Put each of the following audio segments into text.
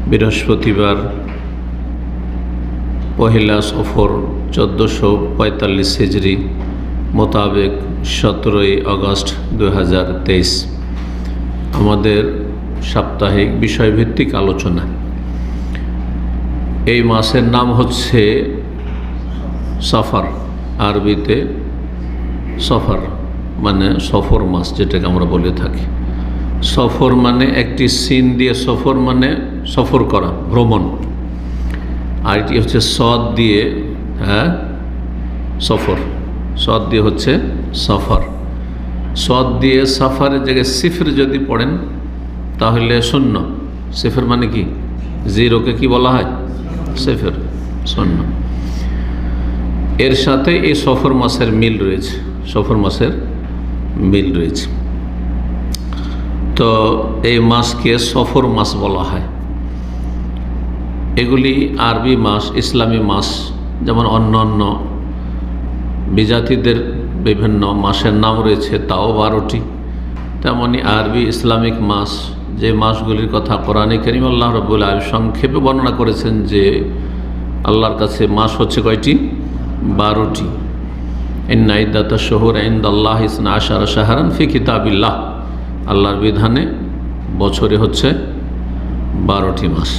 বৃহস্পতিবার পহেলা সফর 1445 হিজরি মোতাবেক 17 আগস্ট 2023 আমাদের সাপ্তাহিক বিষয়ভিত্তিক আলোচনা। এই মাসের নাম হচ্ছে সফর, আরবিতে সফর মানে সফর মাস, যেটাকে আমরা বলে থাকি। সফর মানে একটি সিন দিয়ে, সফর মানে সফর করা, ভ্রমণ। আর এটি হচ্ছে সদ দিয়ে, সফর, সদ দিয়ে হচ্ছে সফর। সদ দিয়ে সফরের জায়গায় সিফর যদি পড়েন তাহলে শূন্য। সিফর মানে কি? জিরোকে কি বলা হয়? সিফর, শূন্য। এর সাথে এই সফর মাসের মিল রয়েছে, সফর মাসের মিল রয়েছে। তো এই মাসকে সফর মাস বলা হয়। এগুলি আরবি মাস, ইসলামী মাস, যেমন অন্য অন্য বিজাতিদের বিভিন্ন মাসের নাম রয়েছে, তাও 12টি। তেমনি আরবি ইসলামিক মাস, যে মাসগুলির কথা কোরআনে কারীম আল্লাহ রাব্বুল আলামিন সংক্ষেপে বর্ণনা করেছেন যে আল্লাহর কাছে মাস হচ্ছে কয়টি? 12টি। ইন্না ইদ্দাতাশ শুহুরি ইনদাল্লাহি 12 শাহরান ফি কিতাবিল্লাহ, আল্লাহর বিধানে বছরে হচ্ছে 12টি মাস।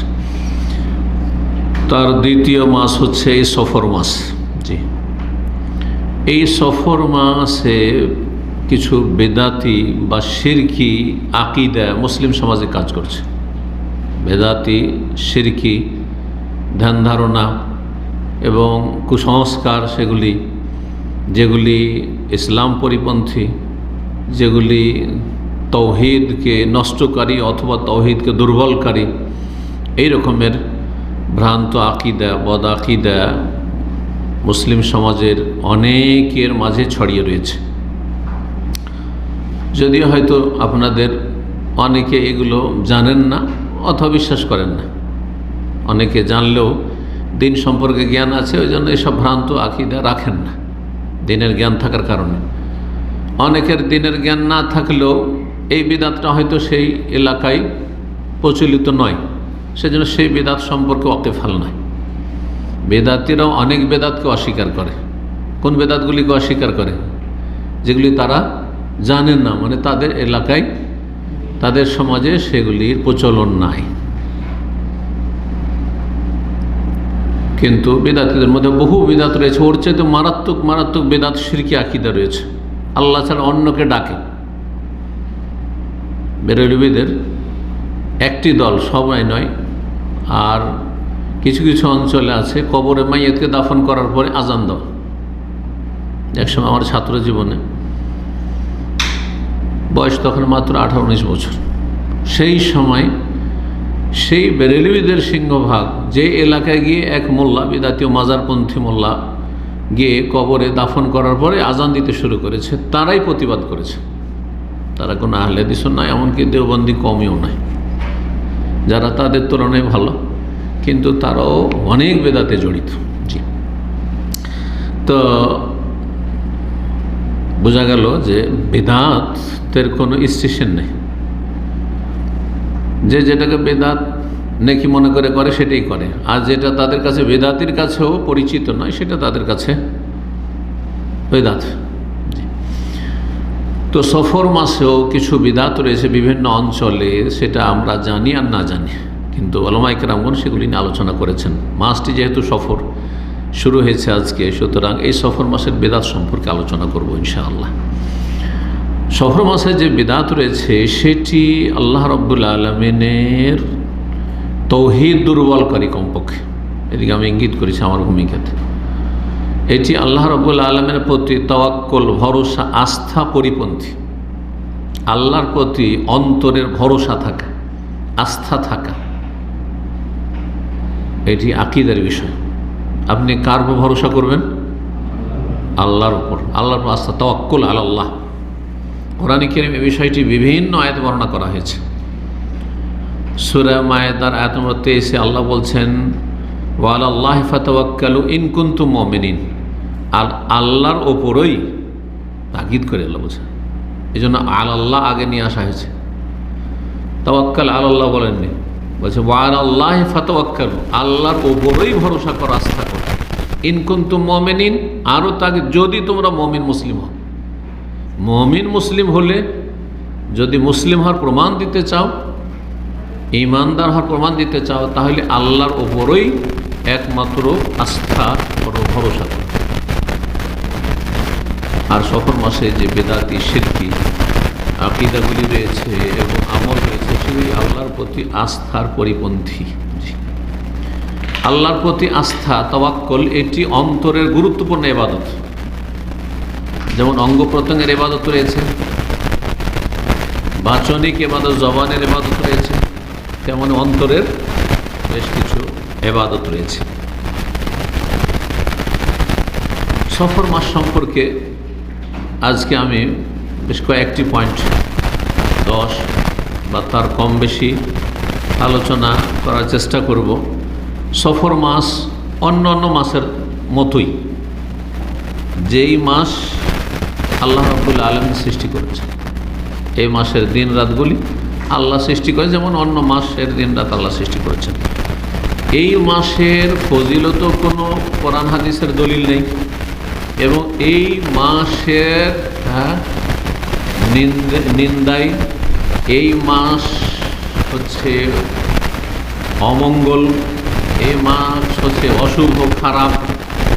তার দ্বিতীয় মাস হচ্ছে এই সফর মাস। জি, এই সফর মাসে কিছু বেদাতি বা শিরকি আকিদা মুসলিম সমাজে কাজ করছে। বেদাতি, শিরকি ধ্যান ধারণা এবং কুসংস্কার, সেগুলি যেগুলি ইসলাম পরিপন্থী, যেগুলি তৌহিদকে নষ্টকারী অথবা তৌহিদকে দুর্বলকারী, এই রকমের ভ্রান্ত আকিদা, বদ আকিদা মুসলিম সমাজের অনেকের মাঝে ছড়িয়ে রয়েছে। যদিও হয়তো আপনাদের অনেকে এগুলো জানেন না অথবা বিশ্বাস করেন না। অনেকে জানলেও দিন সম্পর্কে জ্ঞান আছে, ওই জন্য এসব ভ্রান্ত আকিদা রাখেন না দিনের জ্ঞান থাকার কারণে। অনেকের দিনের জ্ঞান না থাকলেও এই বিদাতটা হয়তো সেই এলাকায় প্রচলিত নয়, সেজন্য সেই বেদাত সম্পর্কে ওয়াকিফাল নয়। বেদাতিরাও অনেক বেদাতকে অস্বীকার করে। কোন বেদাতগুলিকে অস্বীকার করে? যেগুলি তারা জানেন না, মানে তাদের এলাকায়, তাদের সমাজে সেগুলির প্রচলন নাই। কিন্তু বেদাতিদের মধ্যে বহু বেদাত রয়েছে। ওর চাইতে মারাত্মক মারাত্মক বেদাত শিরকি আকিদা রয়েছে। আল্লাহ ছাড়া অন্যকে ডাকে। বেরেলবিদের একটি দল, সবাই নয়, আর কিছু কিছু অঞ্চলে আছে কবরে মাইয়াতকে দাফন করার পরে আজান দাও। একসময় আমার ছাত্র জীবনে, বয়স তখন মাত্র 18-19 বছর, সেই সময় সেই বেরেলবিদের সিংহভাগ যে এলাকায় গিয়ে এক মোল্লা, বিদাতীয় মাজারপন্থী মোল্লা, গিয়ে কবরে দাফন করার পরে আজান দিতে শুরু করেছে, তারাই প্রতিবাদ করেছে। তারা কোনো আহলে হাদিসও নয়, এমনকি দেওবন্দি কমিও নয়, যারা তাদের তুলনায় ভালো, কিন্তু তারাও অনেক বেদাতে জড়িত। জি, তো বোঝা গেল যে বেদাতের কোনো স্টেশন নেই। যে যেটাকে বেদাত নেকি মনে করে করে সেটাই করে, আর যেটা তাদের কাছে বেদাতির কাছেও পরিচিত নয় সেটা তাদের কাছে বেদাত। তো সফর মাসেও কিছু বিদাত রয়েছে বিভিন্ন অঞ্চলে, সেটা আমরা জানি আর না জানি, কিন্তু উলামায়ে কেরামগণ সেগুলি নিয়ে আলোচনা করেছেন। মাসটি যেহেতু সফর শুরু হয়েছে আজকে, সুতরাং এই সফর মাসের বেদাত সম্পর্কে আলোচনা করব ইনশাআল্লাহ। সফর মাসে যে বিদাত রয়েছে সেটি আল্লাহ রাব্বুল আলামিনের তৌহিদ দুর্বলকারী, কমপক্ষে এদিকে আমি ইঙ্গিত করেছি আমার ভূমিকাতে। এটি আল্লাহ রাব্বুল আলামিনের প্রতি তাওয়াক্কুল, ভরসা, আস্থা পরিপন্থী। আল্লাহর প্রতি অন্তরের ভরসা থাকা, আস্থা থাকা, এটি আকীদার বিষয়। আপনি কার উপর ভরসা করবেন? আল্লাহর উপর। আল্লাহর উপর আস্থা, তাওয়াক্কুল আলাল্লাহ। কোরআনে কারীমে এই বিষয়টি বিভিন্ন আয়াতে বর্ণনা করা হয়েছে। সূরা মায়েদার আয়াত নম্বর 23 আল্লাহ বলছেন, ওয়া আলাল্লাহি ফাতাওয়াক্কালু ইন কুনতুম মুমিনিন। আর আল্লাহর ওপরই তাকিদ করে আল্লাহ বলছেন, এই জন্য আলাল্লাহ আগে নিয়ে আসা হয়েছে, তাওয়াক্কাল আলাল্লাহ বলেননি। বলছে ওয়ালাল্লাহি ফাতাওয়াক্কালু, আল্লাহর ওপরেই ভরসা করো, আস্থা করো। ইন কুনতুম মুমিনিন, আরও তাকে যদি তোমরা মুমিন মুসলিম হও। মুমিন মুসলিম হলে, যদি মুসলিম হওয়ার প্রমাণ দিতে চাও, ঈমানদার হওয়ার প্রমাণ দিতে চাও, তাহলে আল্লাহর ওপরই একমাত্র আস্থা করো, ভরসা করো। আর সফর মাসে যে বেদাতি শিরকি আকীদাগুলি রয়েছে এবং আমল রয়েছে, সেগুলি আল্লাহর প্রতি আস্থার পরিপন্থী। আল্লাহর প্রতি আস্থা, তাওয়াক্কুল, এটি অন্তরের গুরুত্বপূর্ণ ইবাদত। যেমন অঙ্গ প্রত্যঙ্গের ইবাদত রয়েছে, বাচনিক ইবাদত, জবানের ইবাদত রয়েছে, তেমন অন্তরের বেশ কিছু ইবাদত রয়েছে। সফর মাস সম্পর্কে আজকে আমি বেশ কয়েকটি পয়েন্ট, 10 বা তার কম বেশি আলোচনা করার চেষ্টা করব। সফর মাস অন্য অন্য মাসের মতোই, যেই মাস আল্লাহ রাব্বুল আলামিন সৃষ্টি করেছেন, এই মাসের দিন রাতগুলি আল্লাহ সৃষ্টি করে, যেমন অন্য মাসের দিন রাত আল্লাহ সৃষ্টি করেছেন। এই মাসের ফজিলত কোনো কোরআন হাদিসের দলিল নেই, এবং এই মাসের নিন্দায়, এই মাস হচ্ছে অমঙ্গল, এই মাস হচ্ছে অশুভ, খারাপ,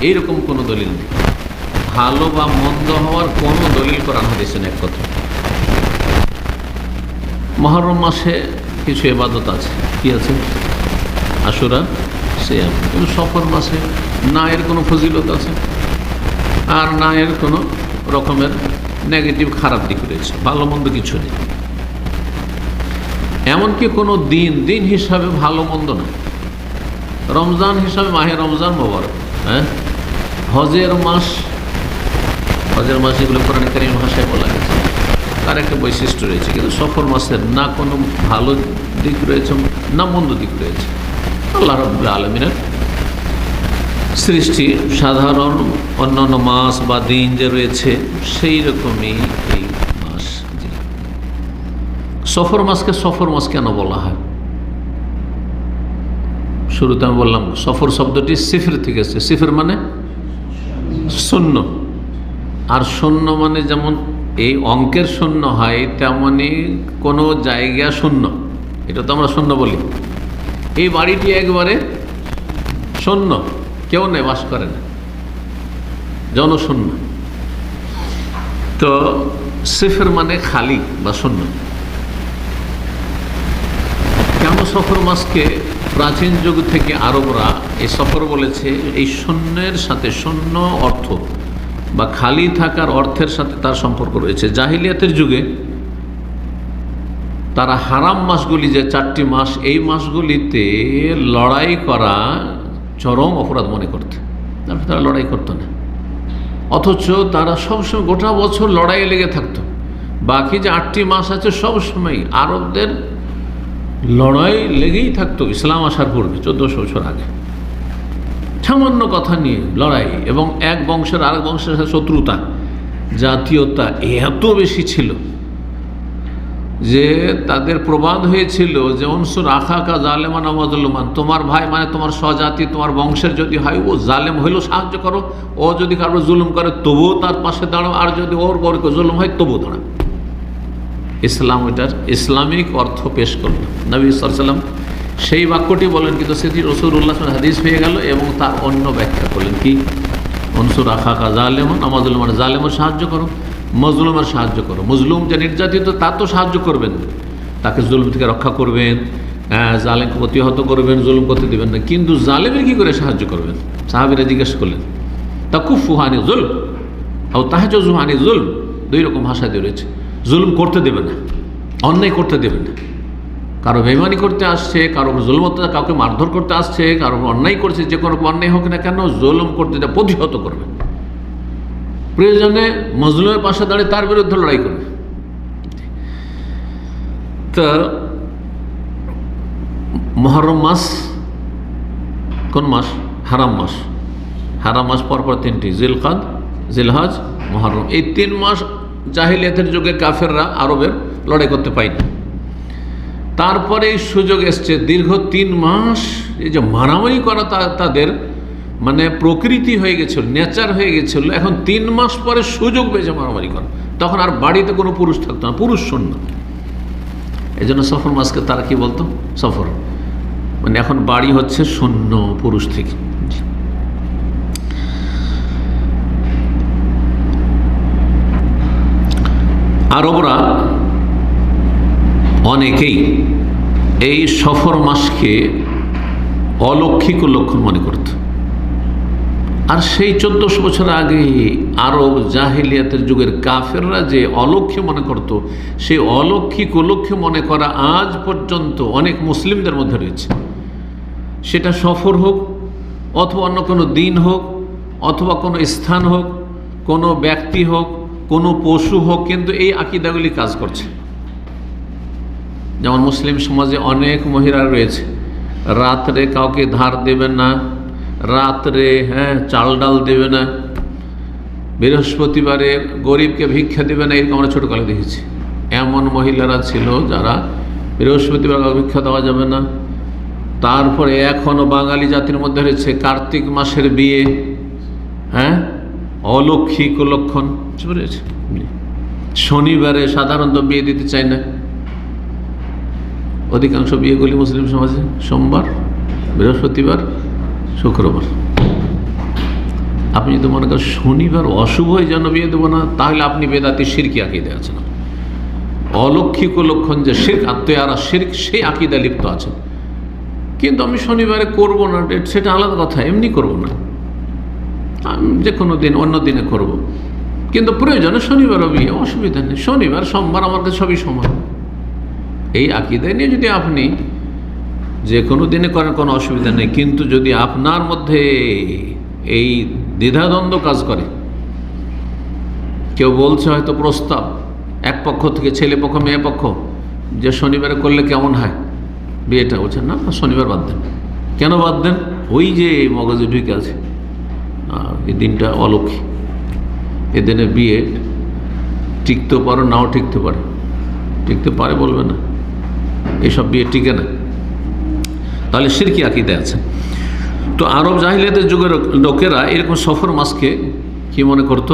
এইরকম কোনো দলিল নেই। ভালো বা মন্দ হওয়ার কোনো দলিল কোরআন হাদিসে নেই। এক কথা, মুহররম মাসে কিছু ইবাদত আছে, কি আছে? আশুরা, সিয়াম। কিন্তু সফর মাসে না এর কোনো ফজিলত আছে, আর না এর কোনো রকমের নেগেটিভ খারাপ দিক রয়েছে, ভালো মন্দ কিছু নেই। এমনকি কোনো দিন হিসাবে ভালো মন্দ না। রমজান হিসাবে মাহে রমজান মোবারক, হজের মাস এগুলো কোরআন কারীম ভাষায় বলা গেছে, তার একটা বৈশিষ্ট্য রয়েছে। কিন্তু সফর মাসের না কোনো ভালো দিক রয়েছে, না মন্দ দিক রয়েছে। আল্লাহ রাব্বুল আলামিনের সৃষ্টি সাধারণ অন্যান্য মাস বা দিন যে রয়েছে, সেই রকমই এই মাস। সফর মাসকে সফর মাস কেন বলা হয়? শুরুতে আমি বললাম সফর শব্দটি সিফর থেকে এসেছে। সিফর মানে শূন্য, আর শূন্য মানে যেমন এই অঙ্কের শূন্য হয়, তেমনি কোনো জায়গা শূন্য, এটা তো আমরা শূন্য বলি। এই বাড়িটি একবারে শূন্য, কেউ নেই, বাস করে না, জনশূন্য। তো সিফর মানে খালি বা শূন্য। কেন সফর মাসকে প্রাচীন যুগ থেকে আরবরা এই সফর বলেছে? এই শূন্যের সাথে, শূন্য অর্থ বা খালি থাকার অর্থের সাথে তার সম্পর্ক রয়েছে। জাহিলিয়াতের যুগে তারা হারাম মাসগুলি, যে 4টি মাস, এই মাসগুলিতে লড়াই করা চরম অপরাধ মনে করতে, তারপর তারা লড়াই করতো না। অথচ তারা সবসময় গোটা বছর লড়াইয়ে লেগে থাকতো। বাকি যে 8টি মাস আছে, সবসময় আরবদের লড়াই লেগেই থাকতো। ইসলাম আসার পূর্বে 1400 বছর আগে সামান্য কথা নিয়ে লড়াই, এবং এক বংশের আরেক বংশের সাথে শত্রুতা, জাতীয়তা এত বেশি ছিল যে তাদের প্রবাদ হয়েছিল যে অনসুর আখাকা জালেমান আও মাজলুমান, তোমার ভাই মানে তোমার স্বজাতি, তোমার বংশের যদি হয়, ও জালেম হইলেও সাহায্য করো, ও যদি কারো জুলুম করে তবুও তার পাশে দাঁড়াও, আর যদি ওর বরকে জুলুম হয় তবুও দাঁড়াও। ইসলাম ওইটার ইসলামিক অর্থ পেশ করল নবী সাল্লাল্লাহু আলাইহি ওয়াসাল্লাম। সেই বাক্যটি বলেন, কিন্তু সেটি রাসূলুল্লাহ সাল্লাল্লাহু আলাইহি ওয়াসাল্লাম হাদিস হয়ে গেল, এবং তার অন্য ব্যাখ্যা করলেন কি? অনসুর আখাকা জালেমান আও মাজলুমান, জালেমের সাহায্য করো, মজলুমের সাহায্য করো। মজলুম যে নির্যাতিত, তার তো সাহায্য করবেন, তাকে জুলুম থেকে রক্ষা করবেন, জালেমকে প্রতিহত করবেন, জুলুম করতে দেবেন না। কিন্তু জালেমের কী করে সাহায্য করবেন? সাহাবীরা জিজ্ঞেস করলেন। তাকুফু আনি জুলম আও তাহজুজু আনি জুলম, 2 রকম ভাষা দিয়ে রয়েছে। জুলুম করতে দেবেন না, অন্যায় করতে দেবেন না। কারো বেইমানি করতে আসছে, কারো জুলুম, কাউকে মারধর করতে আসছে, কারো অন্যায় করছে, যে কোনো অন্যায় হোক না কেন, জুলুম করতে দেয়, প্রতিহত করবেন। প্রয়োজনে মজলুমের পাশে দাঁড়িয়ে তার বিরুদ্ধে লড়াই করবে। তো মুহররম মাস কোন মাস? হারাম মাস। হারাম মাস পরপর 3টি, জিলকাদ, জিলহজ, মুহররম। এই 3 মাস জাহিলিয়াতের যুগে কাফেররা আরবের লড়াই করতে পায়নি। তারপরে এই সুযোগ এসছে দীর্ঘ 3 মাস এই যে মারামারি করা তাদের মানে প্রকৃতি হয়ে গেছিল, নেচার হয়ে গেছিল। এখন 3 মাস পরে সুযোগ পেয়েছে মারামারি করা, তখন আর বাড়িতে কোনো পুরুষ থাকতো না, পুরুষ শূন্য। এই জন্য সফর মাসকে তারা কি বলতো? সফর, মানে এখন বাড়ি হচ্ছে শূন্য পুরুষ থেকে। আরবরা অনেকেই এই সফর মাসকে অলৌকিক লক্ষণ মনে করত। আর সেই 1400 বছর আগে আরব জাহিলিয়াতের যুগের কাফেররা যে অলৌকিক মনে করত, সেই অলৌকিক অলৌকিক মনে করা আজ পর্যন্ত অনেক মুসলিমদের মধ্যে রয়েছে। সেটা সফর হোক, অথবা অন্য কোনো দিন হোক, অথবা কোনো স্থান হোক, কোনো ব্যক্তি হোক, কোনো পশু হোক, কিন্তু এই আকীদাগুলি কাজ করছে। যেমন মুসলিম সমাজে অনেক মহিলা রয়েছে, রাত্রে কাউকে ধার দেবে না, রাত্রে চাল ডাল দেবে না, বৃহস্পতিবারে গরিবকে ভিক্ষা দেবে না, এরকম আমরা ছোটোকালে দেখেছি। এমন মহিলারা ছিল যারা বৃহস্পতিবার ভিক্ষা দেওয়া যাবে না। তারপরে এখনও বাঙালি জাতির মধ্যে রয়েছে কার্তিক মাসের বিয়ে, অলৌকিক লক্ষণ রয়েছে। শনিবারে সাধারণত বিয়ে দিতে চায় না, অধিকাংশ বিয়েগুলি মুসলিম সমাজে সোমবার, বৃহস্পতিবার, শুক্রবার। আপনি যদি মনে করেন শনিবার অশুভ হয়ে যেন বিয়ে দেবো না, তাহলে আপনি বেদাতি শিরকি আকীদা আছেন। অলৌকিক লক্ষণ যে শিরক আত্মীয়ারা শিরক, সেই আকীদা লিপ্ত আছেন। কিন্তু আমি শনিবারে করব না, সেটা আলাদা কথা, এমনি করব না, আমি যে কোনো দিন অন্য দিনে করব, কিন্তু প্রয়োজনে শনিবারও বিয়ে, অসুবিধা নেই। শনিবার সোমবার আমার কাছে সবই সমান। এই আকীদা নিয়ে যদি আপনি যে কোনো দিনে করেন কোনো অসুবিধা নেই, কিন্তু যদি আপনার মধ্যে এই দ্বিধাদ্বন্দ্ব কাজ করে, কেউ বলছে হয়তো প্রস্তাব এক পক্ষ থেকে, ছেলে পক্ষ মেয়ে পক্ষ, যে শনিবারে করলে কেমন হয় বিয়েটা, বলছেন না শনিবার বাদ দেন। কেন বাদ দেন? ওই যে মগজে ঢুকে আছে এই দিনটা অলৌকিক, এদিনে বিয়ে টিকতেও পারো, নাও টিকতে পারে, টিকতে পারে বলবে না, এইসব বিয়ে টিকে না। তাহলে শিরকি আকীদা আছে। তো আরব জাহিলিয়াতের যুগের লোকেরা এরকম সফর মাসকে কি মনে করত?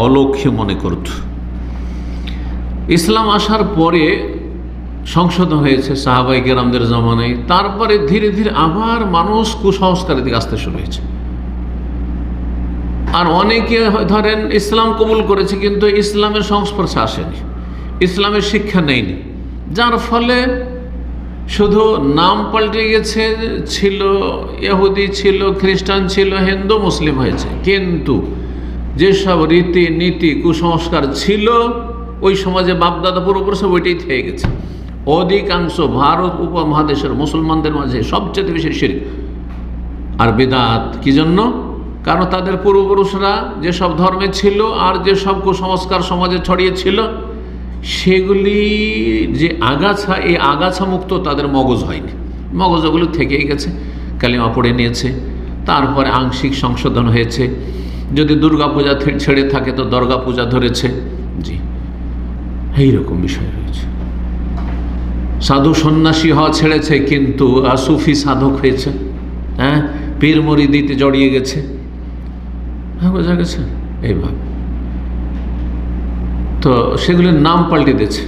অলৌকিক মনে করত। ইসলাম আসার পরে সংশোধন হয়েছে সাহাবায়ে কেরামদের জামানায়, তারপরে ধীরে ধীরে আবার মানুষ কুসংস্কারের দিকে আসতে শুরু হয়েছে। আর অনেকে ধরেন ইসলাম কবুল করেছে, কিন্তু ইসলামের সংস্পর্শে আসেনি, ইসলামের শিক্ষা নেয়নি, যার ফলে শুধু নাম পাল্টে গেছে, ছিল ইহুদি, ছিল খ্রিস্টান, ছিল হিন্দু, মুসলিম হয়েছে, কিন্তু যেসব রীতি নীতি কুসংস্কার ছিল ওই সমাজে বাপদাদা পূর্বপুরুষ ওইটাই থেকে গেছে। অধিকাংশ ভারত উপমহাদেশের মুসলমানদের মাঝে সবচেয়ে বেশি শিরক আর বিদআত। কি জন্য? কারণ তাদের পূর্বপুরুষরা যেসব ধর্মে ছিল আর যেসব কুসংস্কার সমাজে ছড়িয়েছিল, সেগুলি যে আগাছা, এই আগাছা মুক্ত তাদের মগজ হয়নি, মগজ ওগুলো থেকেই গেছে, কালিমা পড়ে নিয়েছে। তারপরে আংশিক সংশোধন হয়েছে, যদি দুর্গা পূজা ছেড়ে থাকে তো দুর্গা পূজা ধরেছে, জি এইরকম বিষয় রয়েছে। সাধু সন্ন্যাসী হওয়া ছেড়েছে, কিন্তু সুফি সাধক হয়েছে, পীর মুরিদিতে জড়িয়ে গেছে, বোঝা গেছে এইভাবে। তো সেগুলির নাম পাল্টে দিয়েছে।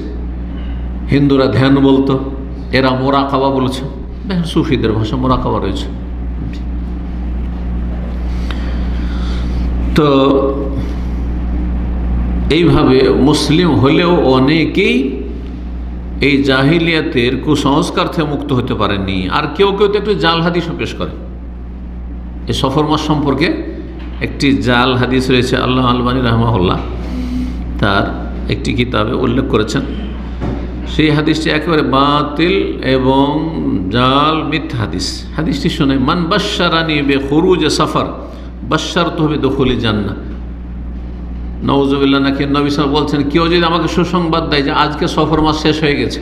হিন্দুরা ধ্যান বলতো, এরা মোরাকাবা বলেছে, দেখেন সুফিদের ভাষা মোরাকাবা রয়েছে। তো এইভাবে মুসলিম হলেও অনেকেই এই জাহিলিয়াতের কুসংস্কার থেকে মুক্ত হতে পারেননি। আর কেউ কেউ তো একটু জাল হাদিসও পেশ করে। এই সফর মাস সম্পর্কে একটি জাল হাদিস রয়েছে, আল্লাহ আলবানী রাহমাহুল্লাহ তার একটি কিতাবে উল্লেখ করেছেন। সেই হাদিসটি একেবারে বাতিল এবং জাল মিথ্যা হাদিস। হাদিসটি শুনে, মান বাশশারানি বিখুরুজ সফর বাশশারতুহু বিদুখুলি জান্নাহ। নাউযুবিল্লাহ, নাকি নবী সাল্লাল্লাহু আলাইহি বলছেন, কেউ যদি আমাকে সুসংবাদ দেয় যে আজকে সফর মাস শেষ হয়ে গেছে,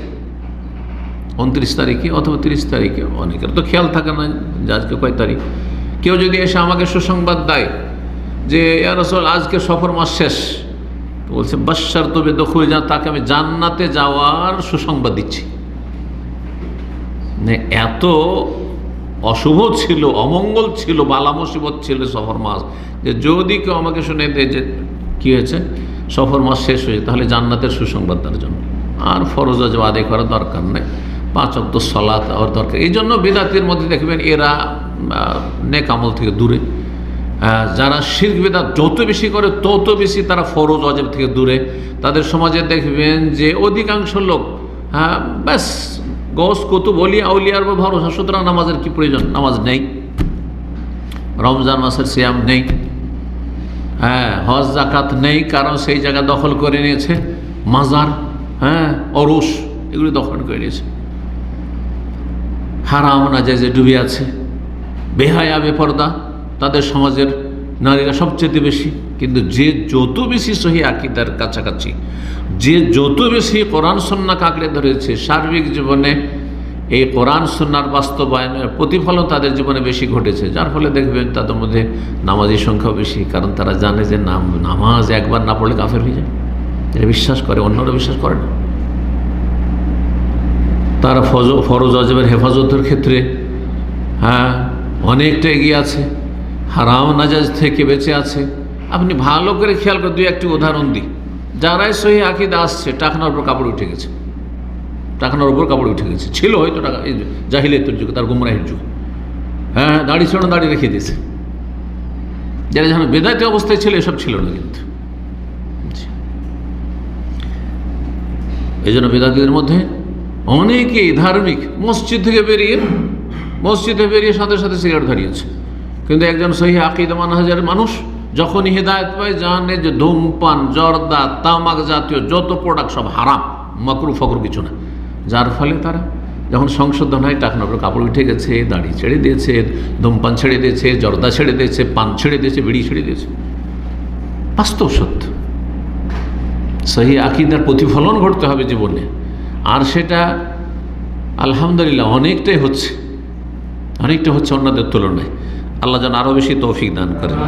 29 তারিখে অথবা 30 তারিখে, অনেকের তো খেয়াল থাকে না যে আজকে কয় তারিখ, কেউ যদি এসে আমাকে সুসংবাদ দেয় যে ইয়া রাসূল আজকে সফর মাস শেষ, তো বলছে বাশশারতুহু বিদুখুলি জান্নাহ, তাকে আমি জান্নাতে যাওয়ার সুসংবাদ দিচ্ছি। এত অশুভ ছিল, অমঙ্গল ছিল, বালা মুসিবত ছিল সফর মাস, যে যদি কেউ আমাকে শুনে দেয় যে কী হয়েছে, সফর মাস শেষ হয়েছে, তাহলে জান্নাতের সুসংবাদ তার জন্য। আর ফরজ ওয়াজিব আদায় করার দরকার নেই, 5 ওয়াক্ত সালাত আর দরকার। এই জন্য বিদআতের মধ্যে দেখবেন এরা নেক আমল থেকে দূরে, যারা শিরক বিদআত যত বেশি করে তত বেশি তারা ফরজ ওয়াজিব থেকে দূরে। তাদের সমাজে দেখবেন যে অধিকাংশ লোক ব্যাস গস কুতুব ওলিয়া আউলিয়ার উপর ভরসা, সুতরাং নামাজের কি প্রয়োজন, নামাজ নেই, রমজান মাসের সিয়াম নেই, হজ জাকাত নেই, কারণ সেই জায়গা দখল করে নিয়েছে মাজার, অরস, এগুলি দখল করে নিয়েছে। হারাম নাজায়েজে ডুবে আছে, বেহায়া বেপরদা তাদের সমাজের নারীরা সবচেয়ে বেশি। কিন্তু যে যত বেশি সহি আকীদার কাছাকাছি, যে যত বেশি কোরআন সুন্নাহ আঁকড়ে ধরেছে, সার্বিক জীবনে এই কোরআন সুন্নাহর বাস্তবায়নের প্রতিফলন তাদের জীবনে বেশি ঘটেছে, যার ফলে দেখবেন তাদের মধ্যে নামাজের সংখ্যাও বেশি। কারণ তারা জানে যে নামাজ একবার না পড়লে কাফের হয়ে যায়, এটা বিশ্বাস করে, অন্যরা বিশ্বাস করে না। তারা ফরজ ওয়াজিবের হেফাজতের ক্ষেত্রে অনেকটা এগিয়ে আছে, হারাম নাজায়েজ থেকে বেঁচে আছে। আপনি ভালো করে খেয়াল করে 2-1টি উদাহরণ দিই। যারাই সহি আকীদা আসছে, টাকনার উপর কাপড় উঠে গেছে, টাকনার উপর কাপড় উঠে গেছে, ছিল হয়তো জাহিলিয়াতের যুগে, তার গুমরাহির যুগে, দাড়ি ছিল, দাড়ি রেখে দিয়েছে। যারা যখন বেদাতি অবস্থায় ছিল এসব ছিল না। কিন্তু এই জন্য বেদাতিদের মধ্যে অনেকেই ধার্মিক, মসজিদে বেরিয়ে সাথে সাথে সিগারেট ধরিয়েছে। কিন্তু একজন সহি আকীদা মানহাজের মানুষ যখনই হেদায়েত পায়, জানে যে ধূমপান, জর্দা, তামাক জাতীয় যত প্রোডাক্ট সব হারাম, মাকরু ফকরু কিছু না। যার ফলে তারা যখন সংশোধন হয়, টাকনার উপর কাপড় উঠে গেছে, দাড়ি ছেড়ে দিয়েছে, ধূমপান ছেড়ে দিয়েছে, জর্দা ছেড়ে দিয়েছে, পান ছেড়ে দিয়েছে, বিড়ি ছেড়ে দিয়েছে। বাস্তব সত্য। সহি আকীদার প্রতিফলন ঘটতে হবে জীবনে, আর সেটা আলহামদুলিল্লাহ অনেকটাই হচ্ছে অন্যদের তুলনায়। আল্লাহ যেন আরও বেশি তৌফিক দান করেন।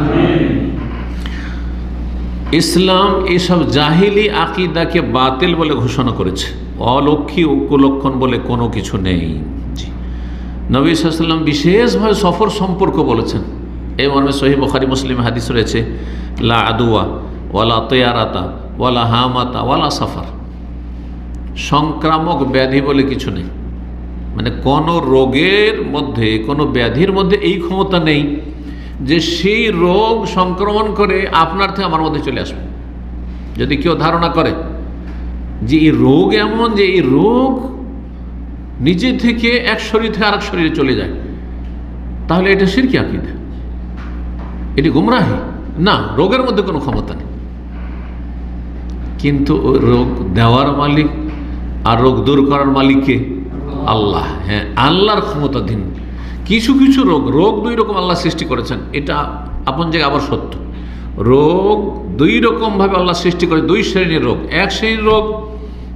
ইসলাম এইসব জাহিলি আকীদাকে বাতিল বলে ঘোষণা করেছে, অলক্ষী কুলক্ষণ বলে কোনো কিছু নেই। জি, নবী সাল্লাল্লাহু আলাইহি ওয়াসাল্লাম বিশেষভাবে সফর সম্পর্ক বলেছেন। এই মর্মে সহিহ বুখারী মুসলিম হাদিস রয়েছে, লা আদুয়া ওয়ালা তয়ারাতা ওয়ালা হামাতা ওয়ালা সাফার। সংক্রামক ব্যাধি বলে কিছু নেই, মানে কোনো রোগের মধ্যে, কোনো ব্যাধির মধ্যে এই ক্ষমতা নেই যে সেই রোগ সংক্রমণ করে আপনার থেকে আমার মধ্যে চলে আসবে। যদি কেউ ধারণা করে যে এই রোগ এমন যে এই রোগ নিজে থেকে এক শরীর থেকে আরেক শরীরে চলে যায়, তাহলে এটা শিরকি আকীদা, এটি গুমরাহি। না, রোগের মধ্যে কোনো ক্ষমতা নেই, কিন্তু ওই রোগ দেওয়ার মালিক আর রোগ দূর করার মালিককে আল্লাহ। হ্যাঁ, আল্লাহর ক্ষমতাধীন। কিছু কিছু রোগ 2 রকম আল্লাহ সৃষ্টি করেছেন, এটা আপন জায়গায় আবার সত্য। রোগ 2 রকমভাবে আল্লাহ সৃষ্টি করে, 2 শ্রেণীর রোগ। এক শ্রেণীর রোগ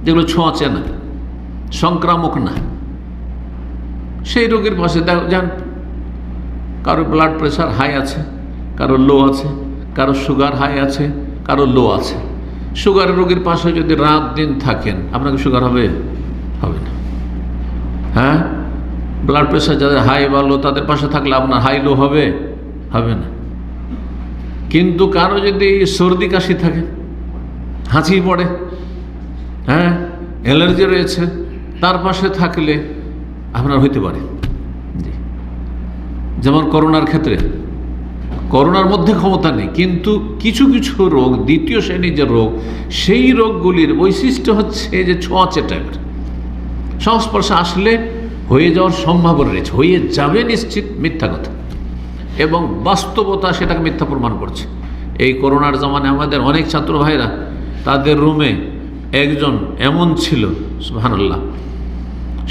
যেগুলো ছোঁয়াচে না, সংক্রামক না, সেই রোগের পাশে যান, কারো ব্লাড প্রেশার হাই আছে, কারো লো আছে, কারো সুগার হাই আছে, কারো লো আছে। সুগারের রোগীর পাশে যদি রাত দিন থাকেন, আপনাকে সুগার হবে? হবে না। হ্যাঁ, ব্লাড প্রেশার যাদের হাই বা লো, তাদের পাশে থাকলে আপনার হাই লো হবে? হবে না। কিন্তু কারো যদি সর্দি কাশি থাকে, হাঁচি পড়ে, অ্যালার্জি রয়েছে, তার পাশে থাকলে আপনার হইতে পারে। জি, যেমন করোনার ক্ষেত্রে, করোনার মধ্যে ক্ষমতা নেই, কিন্তু কিছু কিছু রোগ, 2য় শ্রেণীর যে রোগ, সেই রোগগুলির বৈশিষ্ট্য হচ্ছে যে ছোঁয়াচে টাইপের, সংস্পর্শে আসলে হয়ে যাওয়ার সম্ভাবনা রয়েছে, হয়ে যাবে নিশ্চিত, মিথ্যা কথা, এবং বাস্তবতা সেটাকে মিথ্যা প্রমাণ করছে। এই করোনার জামানে আমাদের অনেক ছাত্র ভাইরা, তাদের রুমে একজন এমন ছিল, সুবহানাল্লাহ,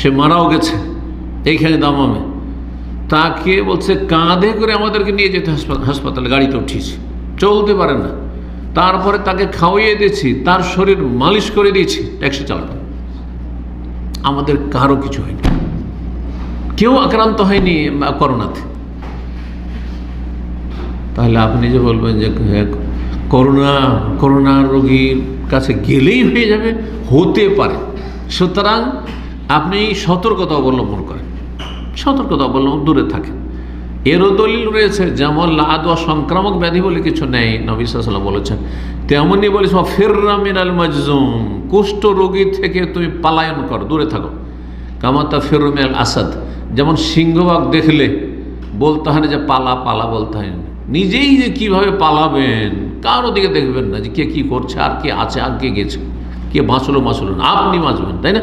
সে মারাও গেছে এইখানে দামামে। তাকে বলছে কাঁধে করে আমাদেরকে নিয়ে যেতে হাসপাতালে, গাড়িতে উঠিয়েছি, চলতে পারে না। তারপরে তাকে খাওয়িয়ে দিয়েছি, তার শরীর মালিশ করে দিয়েছি, ট্যাক্সি চালাতো। আমাদের কারো কিছু হয়নি, কেউ আক্রান্ত হয়নি করোনাতে। তাহলে আপনি যে বলবেন যে করোনা রোগীর কাছে গেলেই হয়ে যাবে, হতে পারে। সুতরাং আপনি সতর্কতা অবলম্বন করেন। সতর্কতা অবলম্বন দূরে থাকেন। এরও দলিল রয়েছে, যেমন লাদওয়া সংক্রামক ব্যাধি বলে কিছু নেই, নবী সাল্লাল্লাহু আলাইহি ওয়াসাল্লাম বলেছেন, তেমনি বলেছে ফিররা মিনাল মাজজুম, কুষ্ঠ রোগী থেকে তুমি পালায়ন করো, দূরে থাকো। কামা তাফিরু মিনাল আসাদ, যেমন সিংহবাগ দেখলে বলতে হয় না যে পালা পালা, বলতে হয় না, নিজেই যে কীভাবে পালাবেন, কারো দিকে দেখবেন না যে কে কী করছে, আর কে আছে, আর কে গেছে, কে বাঁচলো না, আপনি বাঁচবেন, তাই না?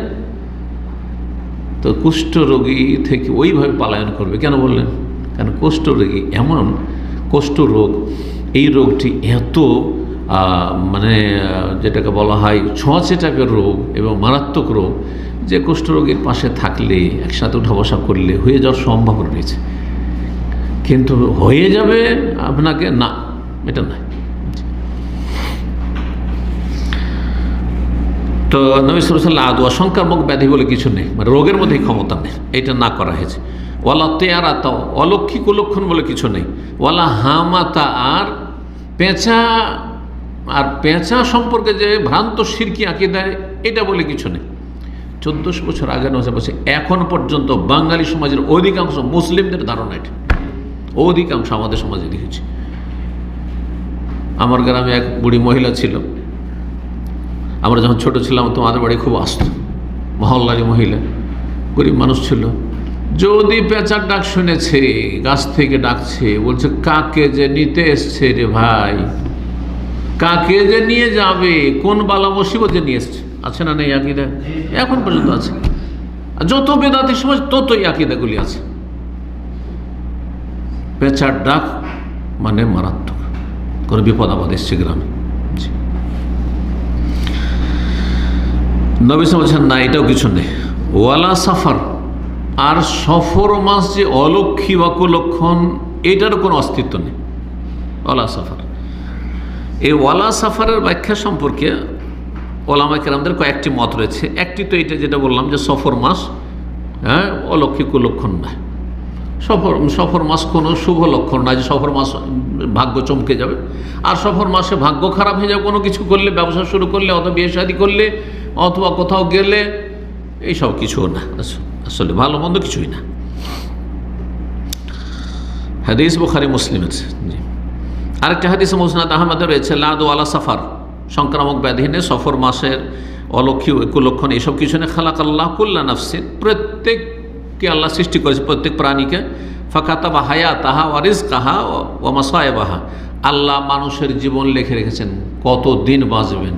তো কুষ্ঠ রোগী থেকে ওইভাবে পালায়ন করবে। কেন বললেন? কারণ কুষ্ঠ রোগী এমন কুষ্ঠ রোগ, এই রোগটি এত মানে যেটাকে বলা হয় ছোঁয়াচে টাইপের রোগ এবং মারাত্মক রোগ, যে কুষ্ঠ রোগীর পাশে থাকলে, একসাথে উঠা বসা করলে হয়ে যাওয়ার সম্ভাবনা রয়েছে। কিন্তু হয়ে যাবে আপনাকে না, এটা নয়। তো নবী সাল্লাল্লাহু আলাইহি ওয়াসাল্লাম আদওয়া সংক্রামক ব্যাধি বলে কিছু নেই, মানে রোগের মধ্যে ক্ষমতা নেই, এটা না করা হয়েছে। ওয়ালা তেয়ারাতা, অলৌকিক লক্ষণ বলে কিছু নেই। ওয়ালা হামাতা, আর পেঁচা সম্পর্কে যে ভ্রান্ত শিরকি আকীদায়, এটা বলে কিছু নেই। 1400 বছর আগে নয় বছর, এখন পর্যন্ত বাঙালি সমাজের অধিকাংশ মুসলিমদের ধারণা এটা, অধিকাংশ আমাদের সমাজে দেখেছি। আমার গ্রামে এক বুড়ি মহিলা ছিল, আমরা যখন ছোট ছিলাম তোমাদের বাড়ি খুব আসত, মহল্লারই মহিলা, গরিব মানুষ ছিল। যদি পেঁচার ডাক শুনেছে, গাছ থেকে ডাকছে, বলছে কাকে যে নিতে এসছে রে ভাই, কাকে যে নিয়ে যাবে, কোন বালা মুসিবত যে নিয়ে এসছে। আছে না নেই আকীদা? এখন পর্যন্ত আছে। আর যত বেদাতি সমাজ ততই আকীদাগুলি আছে। পেঁচার ডাক মানে মারাত্মক, কোনো বিপদ আপদ এসছে গ্রামে। নবী সাল্লাল্লাহু আলাইহি ওয়াসাল্লাম বলছেন না, এটাও কিছু নেই। ওয়ালা সাফার, আর সফর মাস যে অলক্ষী বা কুলক্ষণ, এটার কোনো অস্তিত্ব নেই। ওয়ালা সাফার, এই ওয়ালা সাফারের ব্যাখ্যা সম্পর্কে ওলামায়ে কেরামদের কয়েকটি মত রয়েছে। একটি তো এটা যেটা বললাম যে সফর মাস, হ্যাঁ, অলক্ষী কুলক্ষণ না। সফর মাস কোনো শুভ লক্ষণ না যে সফর মাস ভাগ্য চমকে যাবে, আর সফর মাসে ভাগ্য খারাপ হয়ে যাবে কোনো কিছু করলে, ব্যবসা শুরু করলে, অথবা বিয়ে শাদী করলে, অথবা কোথাও গেলে, এইসব কিছু না, আসলে ভালো মন্দ কিছুই না। হাদিস বুখারী মুসলিমের। জি, আরেকটা হাদিস মুসনাদ আহমদে রয়েছে, লাদ ওয়ালা সাফার, সংক্রামক ব্যাধি নেই, সফর মাসের অলক্ষী কুলক্ষণ এসব কিছু নেই। খালাকাল্লাহ কুল্লা নাফসিন, প্রত্যেককে আল্লাহ সৃষ্টি করেছে, প্রত্যেক প্রাণীকে। ফাকাতাবা হায়াতাহা ওয়া রিজকাহা ওয়া মাসায়বাহা, আল্লাহ মানুষের জীবন লিখে রেখেছেন, কত দিন বাঁচবেন,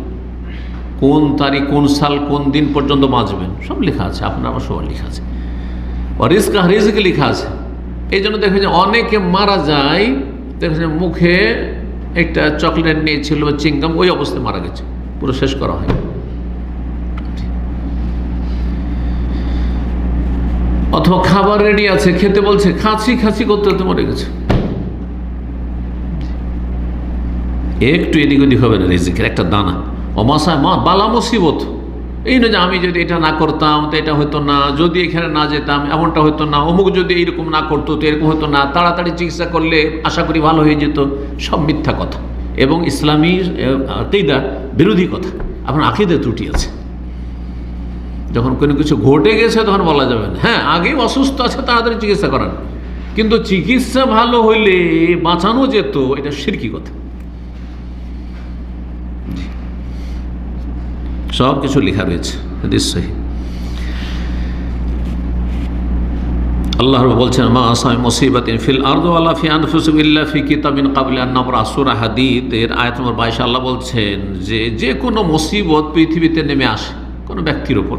কোন তারিখ, কোন সাল, কোন দিন পর্যন্ত বাঁচবেন, সব লেখা আছে, আপনার আমার সবার লেখা আছে। ওয়া রিজকাহা, রিজক লেখা আছে। এই জন্য দেখে যে অনেকে মারা যায়, দেখেছে মুখে একটা চকলেট নিয়েছিল, চিংগাম, ওই অবস্থায় মারা গেছে, পুরো শেষ করা হয়। অথবা খাবার রেডি আছে, খেতে বলছে, খাঁচি করতে করতে মরে গেছে। একটু এদিক ওদিক হবে না রিজিকের একটা দানা। অমাসায় বালা মুসিবত, এই নয় যে আমি যদি এটা না করতাম তো এটা হতো না, যদি এখানে না যেতাম এমনটা হতো না, অমুক যদি এইরকম না করতো তো এরকম হতো না, তাড়াতাড়ি চিকিৎসা করলে আশা করি ভালো হয়ে যেত। সব মিথ্যা কথা এবং ইসলামী আকীদা বিরোধী কথা। আপনার আকীদা ত্রুটি আছে। যখন কোনো কিছু ঘটে গেছে তখন বলা যাবে না, হ্যাঁ আগেই অসুস্থ আছে, তাড়াতাড়ি চিকিৎসা করান, কিন্তু চিকিৎসা ভালো হইলে বাঁচানো যেত, এটা শিরকি কথা। সব কিছু লেখা রয়েছে হাদিস সহিহ। আল্লাহ বলছেন, মা আসামি মুসিবাতিন ফিল আরদি ওয়ালা ফি আনফুসিকুম ইল্লা ফি কিতাবিন ক্বাবলি আন নাবরা, সূরা হাদীদের আয়াত নম্বর 22 আল্লাহ বলছেন যে কোনো মুসিবত পৃথিবীতে নেমে আসে, কোনো ব্যক্তির ওপর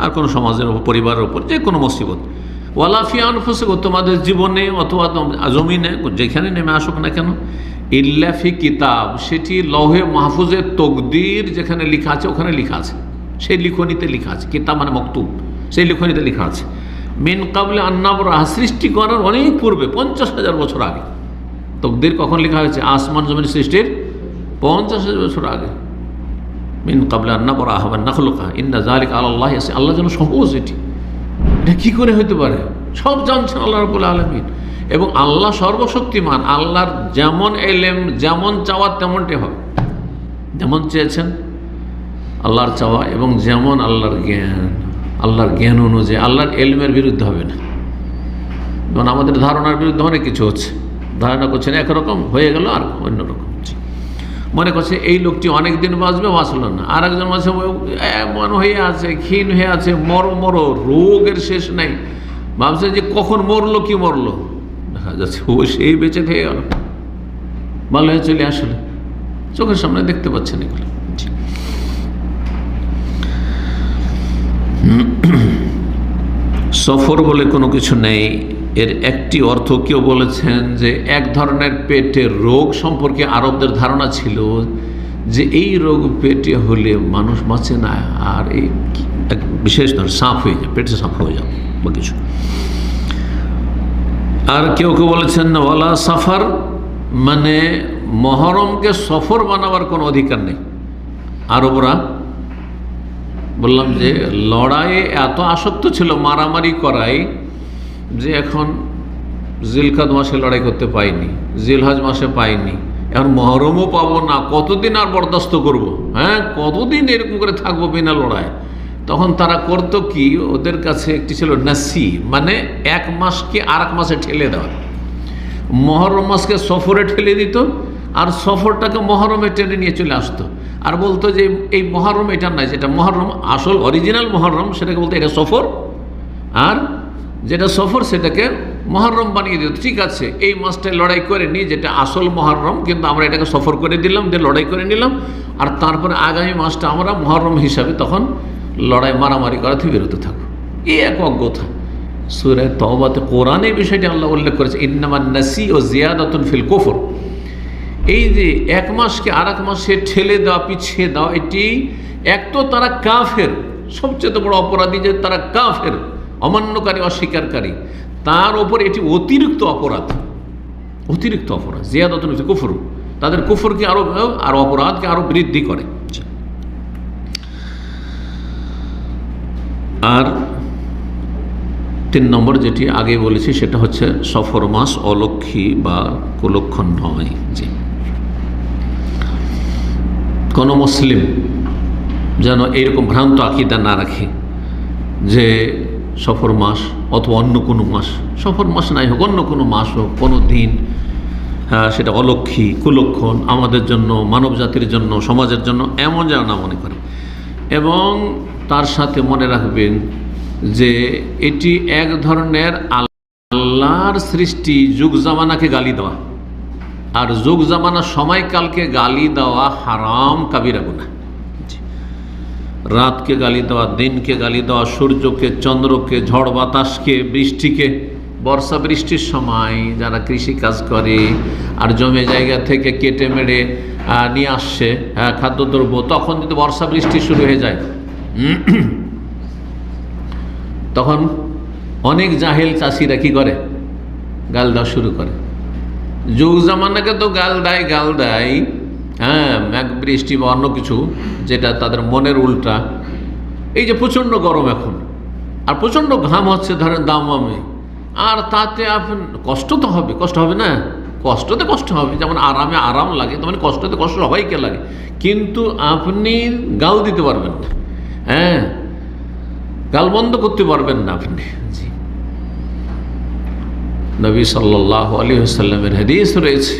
আর কোনো সমাজের ওপর, পরিবারের ওপর, যে কোনো মুসিবত, ওয়ালা ফি আনফুসিকুম, তোমাদের জীবনে অথবা জমিনে যেখানে নেমে আসুক না কেন, ইল্লা ফি কিতাব, সেটি লৌহে মাহফুজের তকদির যেখানে লেখা আছে ওখানে লেখা আছে, সেই লিখনিতে লেখা আছে। কিতাব মানে মকতুব, সেই লিখনিতে লেখা আছে। মিন ক্বাবলি আন নাবরা, সৃষ্টি করার অনেক পূর্বে, 50,000 বছর আগে। তকদির কখন লেখা হয়েছে? আসমান জমিন সৃষ্টির 50,000 বছর আগে। মিন ক্বাবলি আন নাবরা ওয়া নাখলুকা ইন্না যালিকা আলাল্লাহি ইয়াসির, আল্লাহ যেন সহজ। এটা কী করে হতে পারে? সব জানছেন আল্লাহ রাব্বুল আলামিন, এবং আল্লাহ সর্বশক্তিমান। আল্লাহর যেমন এলেম, যেমন চাওয়া তেমনটাই হবে, যেমন চেয়েছেন আল্লাহর চাওয়া, এবং যেমন আল্লাহর জ্ঞান, আল্লাহর জ্ঞান অনুযায়ী, আল্লাহর এলমের বিরুদ্ধে হবে না। যেমন আমাদের ধারণার বিরুদ্ধে অনেক কিছু হচ্ছে, ধারণা করছেন একরকম হয়ে গেল আর অন্যরকম। মনে করছে এই লোকটি অনেক দিন বাঁচবে, বাঁচল না। আর একজন মাঝে এমন হয়ে আছে, ক্ষীণ হয়ে আছে, মরো রোগের শেষ নাই, ভাবছে যে কখন মরলো কি মরলো, দেখা যাচ্ছে ও সেই বেঁচে থেকে গেল, ভালো হয়ে চলে আসলে, চোখের সামনে দেখতে পাচ্ছেন এগুলো। সফর বলে কোনো কিছু নেই। এর একটি অর্থ কেউ বলেছেন যে এক ধরনের পেটের রোগ সম্পর্কে আরবদের ধারণা ছিল যে এই রোগ পেটে হলে মানুষ বাঁচে না, আর এই এক বিশেষ ধর সাঁপ হয়ে যায়, পেটে সাঁপ হয়ে যাবে বা কিছু। আর কেউ কেউ বলেছেন না ওয়ালা সাফার, মানে মহরমকে সফর বানাবার কোনো অধিকার নেই। আরবরা বললাম যে লড়াইয়ে এত আসক্ত ছিল, মারামারি করায়, যে এখন জিলকাদ মাসে লড়াই করতে পাইনি, জিলহজ মাসে পাইনি, এখন মহরমও পাবো না, কতদিন আর বরদাস্ত করব? হ্যাঁ, কতদিন এরকম করে থাকবো বিনা লড়াই? তখন তারা করতো কি, ওদের কাছে একটি ছিল নাসি, মানে এক মাসকে আর এক মাসে ঠেলে দেওয়া। মহরম মাসকে সফরে ঠেলে দিত, আর সফরটাকে মহরমে টেনে নিয়ে চলে আসতো, আর বলতো যে এই মহরম এটা নাই, যেটা মহরম আসল অরিজিনাল মহরম সেটাকে বলতো এটা সফর, আর যেটা সফর সেটাকে মহরম বানিয়ে দিত। ঠিক আছে, এই মাসটায় লড়াই করে নি, যেটা আসল মহরম, কিন্তু আমরা এটাকে সফর করে দিলাম, দিয়ে লড়াই করে নিলাম, আর তারপরে আগামী মাসটা আমরা মহরম হিসাবে তখন লড়াই মারামারি করা থেকে বিরত থাকবো। এই এক অজ্ঞতা। সূরা তাওবাতে কোরআনে বিষয়টি আল্লাহ উল্লেখ করেছে, ইন্নামান নাসি ও জিয়াদাতুন ফিল কুফর। এই যে এক মাসকে আর এক মাসে ঠেলে দেওয়া, পিছিয়ে দেওয়া, এটি এক তো তারা কাফের, সবচেয়ে বড় অপরাধী যে তারা কাফের, অমান্যকারী, অস্বীকারী, তার ওপর এটি অতিরিক্ত অপরাধ, অতিরিক্ত অপরাধ। জিয়াদাতুন ফিল কুফর, তাদের কুফরকে আরো অপরাধকে আরো বৃদ্ধি করে। আর 3 নম্বর যেটি আগে বলেছি সেটা হচ্ছে সফর মাস অলক্ষী বা কুলক্ষণ নয়। জি, কোনো মুসলিম যেন এইরকম ভ্রান্ত আকীদা না রাখে যে সফর মাস অথবা অন্য কোনো মাস, সফর মাস নাই হোক, অন্য কোনো মাস হোক, কোনো দিন, সেটা অলক্ষী কুলক্ষণ আমাদের জন্য, মানব জাতির জন্য, সমাজের জন্য, এমন যেন না মনে করে। এবং তার সাথে মনে রাখবেন যে এটি এক ধরনের আল্লাহর সৃষ্টি, যুগ জামানাকে গালি দেওয়া, আর যুগ জামানা সময়কালকে গালি দেওয়া হারাম কাবিরা গুনাহ। রাতকে গালি দেওয়া, দিনকে গালি দেওয়া, সূর্যকে, চন্দ্রকে, ঝড় বাতাসকে, বৃষ্টিকে, বর্ষা বৃষ্টির সময় যারা কৃষি কাজ করে আর জমে জায়গা থেকে কেটে মেরে নিয়ে আসছে খাদ্যদ্রব্য, তখন যদি বর্ষা বৃষ্টি শুরু হয়ে যায়, তখন অনেক জাহেল চাষিরা কি করে, গাল দেওয়া শুরু করে। যুগ জামানাকে তো গাল দেয়, হ্যাঁ, মেঘ বৃষ্টি বা অন্য কিছু যেটা তাদের মনের উল্টা। এই যে প্রচণ্ড গরম এখন, আর প্রচণ্ড ঘাম হচ্ছে, ধরেন দামে, আর তাতে আপনি কষ্ট তো হবে, কষ্ট হবে না, কষ্টতে কষ্ট হবে, যেমন আরামে আরাম লাগে, তেমন কষ্টতে কষ্ট সবাইকে লাগে, কিন্তু আপনি গাল দিতে পারবেন না, হ্যাঁ, গাল বন্ধ করতে পারবেন না আপনি। জি, নবী সাল্লাল্লাহু আলাইহি ওয়াসাল্লামের হাদিস রয়েছে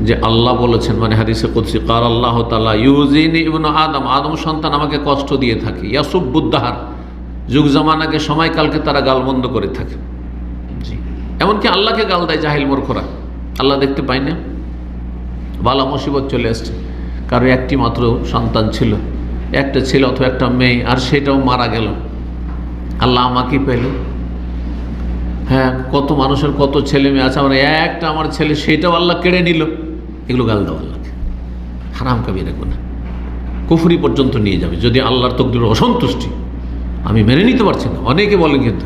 যে আল্লাহ বলেছেন, মানে হাদিসে কুদসি, কাল আল্লাহ তাআলা ইউজিনি ইবনু আদম, আদম সন্তান আমাকে কষ্ট দিয়ে থাকে, ইয়াসুবুদ্দাহার, যুগ জামানাকে সময়কালকে তারা গাল বন্ধ করে থাকে। জি, এমনকি আল্লাহকে গাল দেয় জাহিল মূর্খরা, আল্লাহ দেখতে পায় না, বালা মুসিবত চলে আসছে, কারো একটি মাত্র সন্তান ছিল, একটা ছেলে অথবা একটা মেয়ে, আর সেটাও মারা গেল, আল্লাহ আমাকে পেল। হ্যাঁ, কত মানুষের কত ছেলে মেয়ে আছে, আমার একটা আমার ছেলে, সেটাও আল্লাহ কেড়ে নিল, এগুলো গাল দাও আল্লাহকে, হারাম কাবিরা গুনাহ, কুফরি পর্যন্ত নিয়ে যাবে যদি আল্লাহর তকদিরের অসন্তুষ্টি। আমি মেনে নিতে পারছি না, অনেকে বলেন, কিন্তু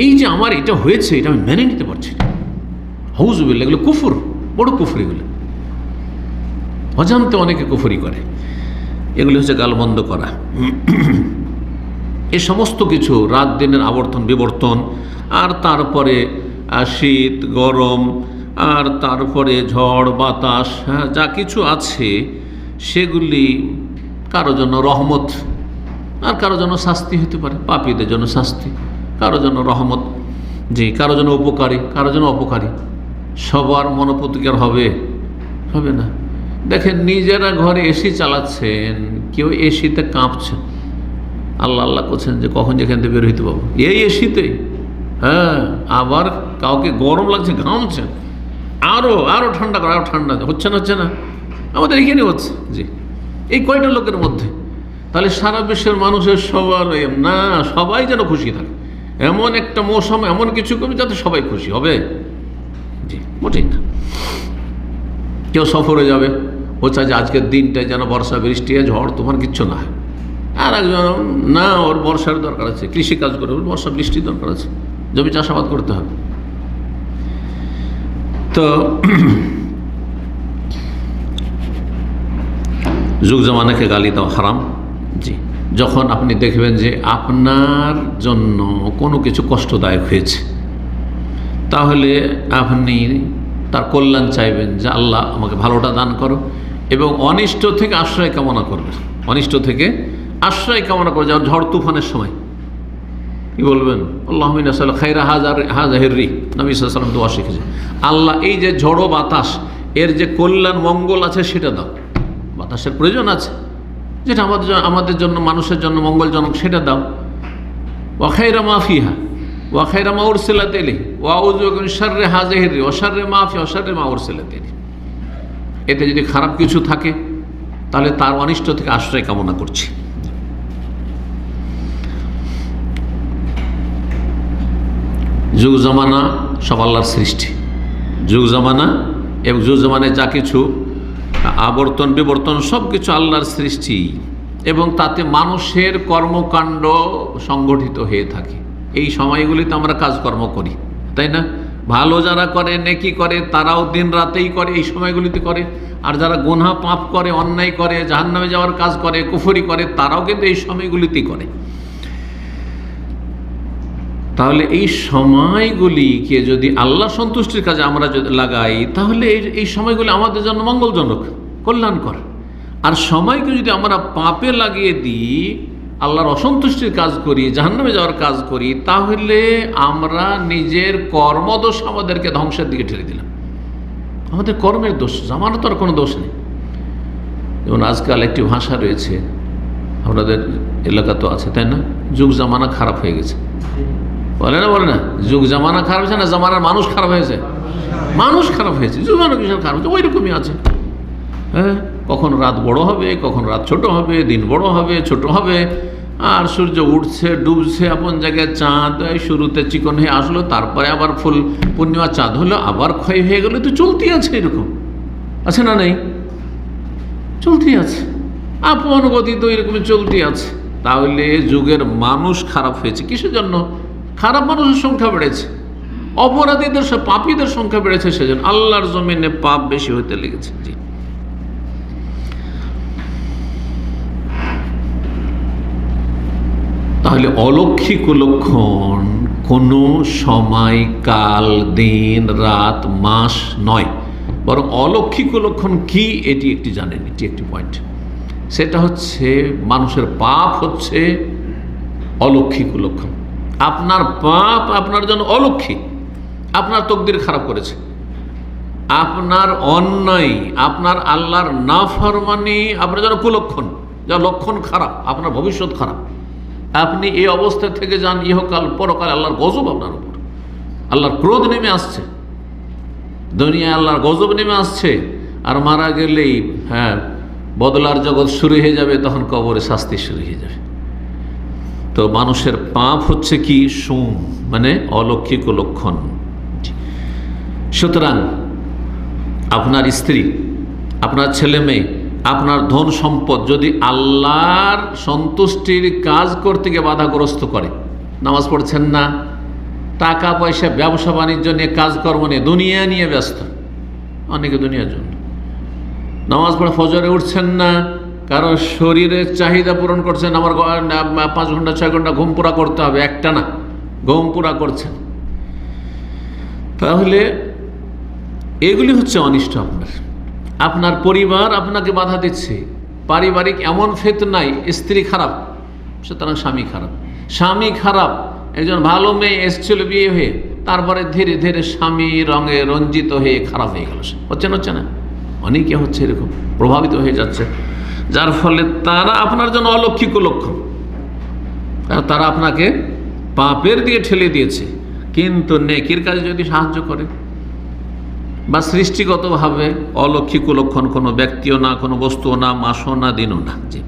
এই যে আমার এটা হয়েছে এটা আমি মেনে নিতে পারছি না, হাউযুবিল্লাহ, এগুলো কুফর, বড় কুফর, এগুলো অজান্তে অনেকে কুফরি করে, এগুলি হচ্ছে গালবন্ধ করা। এ সমস্ত কিছু রাত দিনের আবর্তন বিবর্তন, আর তারপরে শীত গরম, আর তারপরে ঝড় বাতাস, হ্যাঁ, যা কিছু আছে সেগুলি কারো জন্য রহমত, আর কারো জন্য শাস্তি হতে পারে, পাপীদের জন্য শাস্তি, কারো জন্য রহমত। জি, কারো জন্য উপকারী, কারো জন্য অপকারী। সবার মনোপ্রতিকার হবে হবে না। দেখেন, নিজেরা ঘরে এসি চালাচ্ছেন, কেউ এসিতে কাঁপছেন, আল্লাহ আল্লাহ করছেন যে কখন যেখান থেকে বের হইতে পারবো এই এসিতে। হ্যাঁ, আবার কাউকে গরম লাগছে, ঘামছেন, আরও আরও ঠান্ডা করে, আরও ঠান্ডা হচ্ছে না, হচ্ছে না, আমাদের এখানে হচ্ছে। জি, এই কয়টা লোকের মধ্যে। তাহলে সারা বিশ্বের মানুষের সবার না, সবাই যেন খুশি থাকে, এমন একটা মৌসুম, এমন কিছু করবে যাতে সবাই খুশি হবে। জি, মোটেই না। কেউ সফরে যাবে, ও চায় যে আজকের দিনটায় যেন বর্ষা বৃষ্টি, ঝড় তুফান কিচ্ছু না হয়। আর একজন না, ওর বর্ষার দরকার আছে, কৃষিকাজ করে, ওর বর্ষা বৃষ্টির দরকার আছে, জমি চাষাবাদ করতে হবে। তো যুগ জামানাকে গালি দেওয়া হারাম। জি, যখন আপনি দেখবেন যে আপনার জন্য কোনো কিছু কষ্টদায়ক হয়েছে, তাহলে আপনি তার কল্যাণ চাইবেন যে আল্লাহ আমাকে ভালোটা দান করো, এবং অনিষ্ট থেকে আশ্রয় কামনা করবেন। অনিষ্ট থেকে আশ্রয় কামনা করে, যেমন ঝড় তুফানের সময় কি বলবেন? আল্লাহুম্মা ইন্না খায়রা হাযাহিররি, নবী সাল্লাল্লাহু আলাইহি ওয়াসাল্লাম দোয়া শিখেছেন, আল্লাহ এই যে ঝড়ো বাতাস, এর যে কল্যাণ মঙ্গল আছে সেটা দাও। বাতাসের প্রয়োজন আছে, যেটা আমাদের জন্য মানুষের জন্য মঙ্গলজনক, সেটা দাও। ওয়া খায়রা মা ফিহা ওয়া খায়রা মা উরসিলাত ইলাইহি ওয়া আউযু বিকা মিন শাররি হাযাহিররি ওয়া শাররি মা ফিহা ওয়া শাররি মা উরসিলাত ইলাইহি। এতে যদি খারাপ কিছু থাকে তাহলে তার অনিষ্ট থেকে আশ্রয় কামনা করছি। যুগ জামানা সব আল্লাহর সৃষ্টি। যুগ জামানা এবং যুগ জামানায় যা কিছু আবর্তন বিবর্তন সব কিছু আল্লাহর সৃষ্টি, এবং তাতে মানুষের কর্মকাণ্ড সংগঠিত হয়ে থাকে। এই সময়গুলিতে আমরা কাজকর্ম করি, তাই না? ভালো যারা করে, নেকি করে, তারাও দিন রাতেই করে, এই সময়গুলিতে করে। আর যারা গুনাহ পাপ করে, অন্যায় করে, জাহান্নামে যাওয়ার কাজ করে, কুফরি করে, তারাও কিন্তু এই সময়গুলিতেই করে। তাহলে এই সময়গুলিকে যদি আল্লাহ সন্তুষ্টির কাজে আমরা যদি লাগাই, তাহলে এই সময়গুলি আমাদের জন্য মঙ্গলজনক, কল্যাণকর। আর সময়কে যদি আমরা পাপে লাগিয়ে দিই, আল্লাহর অসন্তুষ্টির কাজ করি, জাহান্নামে যাওয়ার কাজ করি, তাহলে আমরা নিজের কর্মদোষ আমাদেরকে ধ্বংসের দিকে ঠেলে দিলাম। আমাদের কর্মের দোষ, আমারও তো আর কোনো দোষ নেই। যেমন আজকাল একটি ভাষা রয়েছে, আপনাদের এলাকা তো আছে, তাই না? যুগ জামানা খারাপ হয়ে গেছে, বলে না, বলে না? যুগ জামানা খারাপ হয়েছে না, জামানার মানুষ খারাপ হয়েছে? মানুষ খারাপ হয়েছে, জামানা কিসের খারাপ হয়েছে? ওই রকমই আছে। হ্যাঁ, কখন রাত বড় হবে, কখন রাত ছোট হবে, দিন বড় হবে, ছোট হবে, আর সূর্য উঠছে ডুবছে, আপন জায়গায় চাঁদ শুরুতে চিকন হয়ে আসলো, তারপরে আবার ফুল পূর্ণিমা চাঁদ হলো, আবার ক্ষয় হয়ে গেলো। তো চলতেই আছে, এরকম আছে না? নেই, চলতেই আছে, আপন গতি তো এরকমই চলতেই আছে। তাহলে যুগের মানুষ খারাপ হয়েছে কিসের জন্য? খারাপ মানুষের সংখ্যা বেড়েছে, অপরাধীদের, পাপীদের সংখ্যা বেড়েছে, সেজন্য আল্লাহর জমিনে পাপ বেশি হতে লেগেছে। জি, তাহলে অলৌকিক লক্ষণ কোনো সময়, কাল, দিন, রাত, মাস নয়, বরং অলৌকিক লক্ষণ কি এটি একটি জানেন, এটি একটি পয়েন্ট। সেটা হচ্ছে মানুষের পাপ হচ্ছে অলৌকিক লক্ষণ। আপনার পাপ আপনার জন্য অলৌকিক, আপনার তকদির খারাপ করেছে, আপনার অন্যায়, আপনার আল্লাহর নাফরমানি আপনার জন্য কুলক্ষণ, যা লক্ষণ খারাপ, আপনার ভবিষ্যৎ খারাপ। আপনি এই অবস্থা থেকে যান, ইহকাল পরকাল আল্লাহর গজব আপনার উপর, আল্লাহর ক্রোধ নেমে আসছে, দুনিয়ায় আল্লাহর গজব নেমে আসছে। আর মারা গেলেই হ্যাঁ বদলার জগৎ শুরু হয়ে যাবে, তখন কবরে শাস্তি শুরু হয়ে যাবে। তো মানুষের পাপ হচ্ছে কি? সুম, মানে অলৌকিক লক্ষণ। সুতরাং আপনার স্ত্রী, আপনার ছেলে মেয়ে, আপনার ধন সম্পদ যদি আল্লাহর সন্তুষ্টির কাজ করতে গিয়ে বাধাগ্রস্ত করে, নামাজ পড়ছেন না, টাকা পয়সা, ব্যবসা বাণিজ্য নিয়ে, কাজকর্ম নিয়ে, দুনিয়া নিয়ে ব্যস্ত, অনেকে দুনিয়ার জন্য নামাজ পড়ে, ফজরে উঠছেন না, কারো শরীরের চাহিদা পূরণ করছেন, আমার 5 ঘন্টা 6 ঘন্টা ঘুম পুরা করতে হবে, একটা না, ঘুম পুরা করছেন, তাহলে এগুলি হচ্ছে অনিষ্ট। আপনার পরিবার আপনাকে বাধা দিচ্ছে, পারিবারিক এমন ফিতনায় স্ত্রী খারাপ, সুতরাং স্বামী খারাপ, স্বামী খারাপ। একজন ভালো মেয়ে এসেছিল বিয়ে হয়ে, তারপরে ধীরে ধীরে স্বামী রঙে রঞ্জিত হয়ে খারাপ হয়ে গেল। সে হচ্ছে না, অনেকে হচ্ছে এরকম প্রভাবিত হয়ে যাচ্ছে, যার ফলে তারা আপনার জন্য অলৌকিক লক্ষণ, তারা আপনাকে পাপের দিয়ে ঠেলে দিয়েছে। কিন্তু নেকির কাজে যদি সাহায্য করে বা সৃষ্টিগতভাবে অলৌকিক লক্ষণ, কোনো ব্যক্তিও না, কোনো বস্তুও না, মাসও না, দিনও না। জি,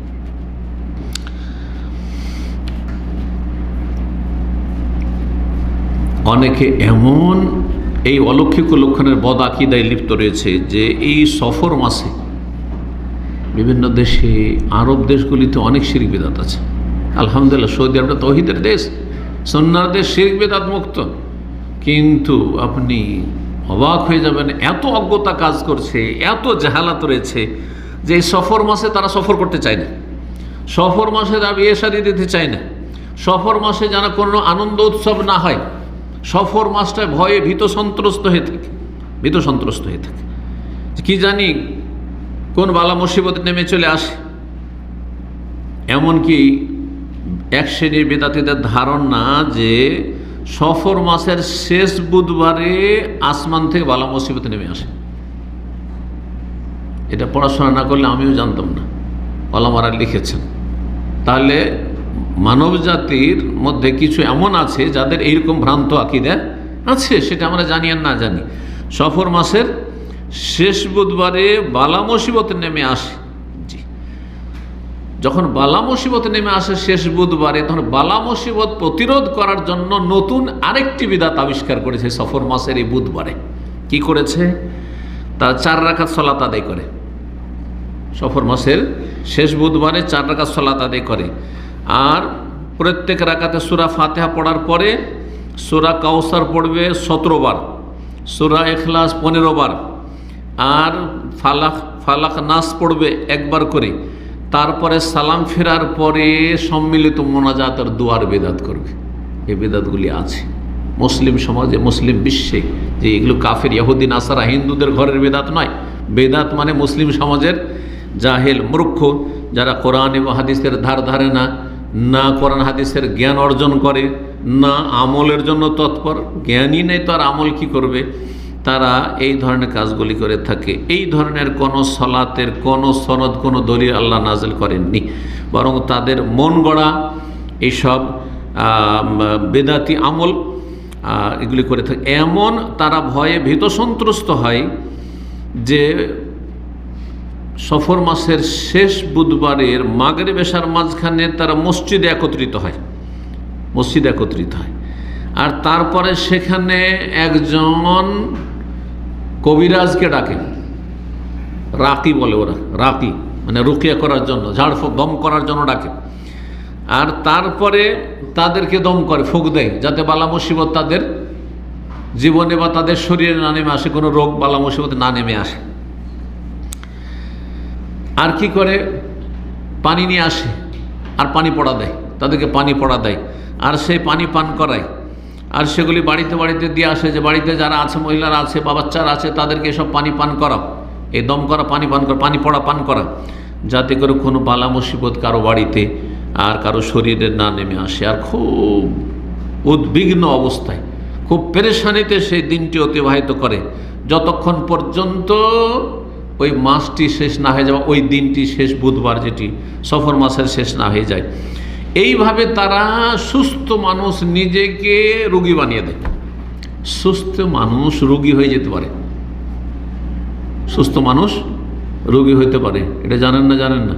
অনেকে এমন এই অলৌকিক লক্ষণের বদ আকীদায় লিপ্ত রয়েছে যে এই সফর মাসে বিভিন্ন দেশে, আরব দেশগুলিতে অনেক শিরক বিদআত আছে। আলহামদুলিল্লাহ, সৌদি আরবটা তৌহিদের দেশ, সুন্নাহর দেশ, শিরক বিদআত মুক্ত। কিন্তু আপনি অবাক হয়ে যাবেন, এত অজ্ঞতা কাজ করছে, এত জাহালাত রয়েছে যে এই সফর মাসে তারা সফর করতে চায় না, সফর মাসে তারা বিয়ে শাদী দিতে চায় না, সফর মাসে যেন কোনো আনন্দ উৎসব না হয়, সফর মাসটায় ভয়ে ভীত সন্ত্রস্ত হয়ে থাকে, কি জানি কোন বালা মুসিবত নেমে চলে আসে। এমনকি এক শ্রেণীর বেদাতীদের ধারণা যে সফর মাসের শেষ বুধবারে আসমান থেকে বালা মুসিবত নেমে আসে। এটা পড়াশোনা না করলে আমিও জানতাম না, ওলামারা লিখেছেন। তাহলে মানব জাতির মধ্যে কিছু এমন আছে যাদের এইরকম ভ্রান্ত আকীদা আছে, সেটা আমরা জানি আর না জানি। সফর মাসের শেষ বুধবারে বালা মুসিবত নেমে আসে। জি, যখন বালা মুসিবত নেমে আসে শেষ বুধবারে, তখন বালা মুসিবত প্রতিরোধ করার জন্য নতুন আরেকটি বিদআত আবিষ্কার করেছে সফর মাসের এই বুধবারে। কি করেছে? তারা 4 রাকাত সালাত আদায় করে। সফর মাসের শেষ বুধবারে 4 রাকাত সালাত আদায় করে, আর প্রত্যেক রাকাতে সূরা ফাতিহা পড়ার পরে সূরা কাউসার পড়বে 17 বার, সূরা ইখলাস 15 বার, আর ফালাক নাস পড়বে একবার করে। তারপরে সালাম ফেরার পরে সম্মিলিত মোনাজাতের দুয়ার বেদাত করবে। এই বেদাতগুলি আছে মুসলিম সমাজে, মুসলিম বিশ্বে, যে এগুলো কাফের ইহুদি নাসারা হিন্দুদের ঘরের বেদাত নয়। বেদাত মানে মুসলিম সমাজের জাহেল মূর্খ, যারা কোরআন এবং হাদিসের ধার ধারে না, না কোরআন হাদিসের জ্ঞান অর্জন করে, না আমলের জন্য তৎপর। জ্ঞানই নেই তো আর আমল কি করবে? তারা এই ধরনের কাজগুলি করে থাকে। এই ধরনের কোনো সলাতের কোনো সনদ, কোনো দলিল আল্লাহ নাজিল করেননি, বরং তাদের মন গড়া এইসব বেদাতি আমল এগুলি করে থাকে। এমন তারা ভয়ে ভীত সন্ত্রস্ত হয় যে সফর মাসের শেষ বুধবারের মাগরিব এশার মাঝখানে তারা মসজিদে একত্রিত হয়, আর তারপরে সেখানে একজন কবিরাজকে ডাকে, রাকি বলে ওরা, রাকি মানে রুকিয়া করার জন্য, ঝাড়ফুঁক দম করার জন্য ডাকে। আর তারপরে তাদেরকে দম করে, ফুঁক দেয়, যাতে বালা মুসিবত তাদের জীবনে বা তাদের শরীরে না নেমে আসে, কোনো রোগ বালা মুসিবত না নেমে আসে। আর কি করে? পানি নিয়ে আসে আর পানি পড়া দেয়, তাদেরকে পানি পড়া দেয়, আর সেই পানি পান করায়, আর সেগুলি বাড়িতে বাড়িতে দিয়ে আসে, যে বাড়িতে যারা আছে, মহিলারা আছে বা বাচ্চারা আছে, তাদেরকে সব পানি পান করা, এই দম করা, পানি পান করা, পানি পড়া পান করা, যাতে করে কোনো বালা মুসিবত কারো বাড়িতে আর কারো শরীরে না নেমে আসে। আর খুব উদ্বিগ্ন অবস্থায়, খুব পেরেশানিতে সেই দিনটি অতিবাহিত করে, যতক্ষণ পর্যন্ত ওই মাসটি শেষ না হয়ে যাবে, ওই দিনটি শেষ বুধবার যেটি সফর মাসের শেষ না হয়ে যায়। এইভাবে তারা সুস্থ মানুষ নিজেকে রোগী বানিয়ে দেয়। সুস্থ মানুষ রোগী হয়ে যেতে পারে, সুস্থ মানুষ রোগী হইতে পারে, এটা জানেন না?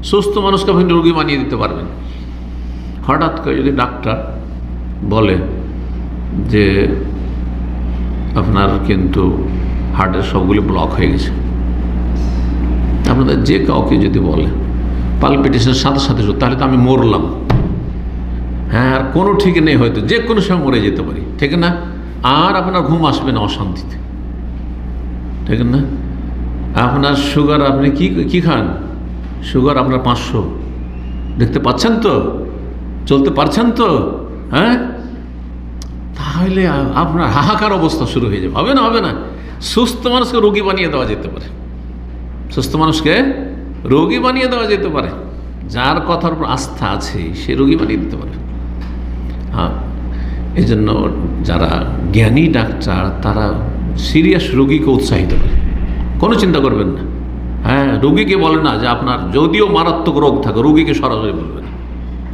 সুস্থ মানুষকে আপনি রোগী বানিয়ে দিতে পারবেন। হঠাৎ করে যদি ডাক্তার বলে যে আপনার কিন্তু হার্টের সবগুলি ব্লক হয়ে গেছে, আপনাদের যে কাউকে যদি বলে পালপিটেশনের সাথে সাথে, তাহলে তো আমি মরলাম। হ্যাঁ, আর কোনো ঠিক নেই, হয়তো যে কোনো সময় মরে যেতে পারি, ঠিক না? আর আপনার ঘুম আসবে না অশান্তিতে, ঠিক না? আপনার সুগার, আপনি কি খান? সুগার আপনার 500, দেখতে পাচ্ছেন তো, চলতে পারছেন তো? হ্যাঁ, তাহলে আপনার হাহাকার অবস্থা শুরু হয়ে যাবে। হবে না? সুস্থ মানুষকে রোগী বানিয়ে দেওয়া যেতে পারে, সুস্থ মানুষকে রোগী বানিয়ে দেওয়া যেতে পারে। যার কথার উপর আস্থা আছে সে রোগী বানিয়ে দিতে পারে। হ্যাঁ, এই জন্য যারা জ্ঞানী ডাক্তার তারা সিরিয়াস রোগীকে উৎসাহিত করে, কোনো চিন্তা করবেন না। হ্যাঁ, রোগীকে বলে না যে আপনার যদিও মারাত্মক রোগ থাকে, রোগীকে সরাসরি বলবে না,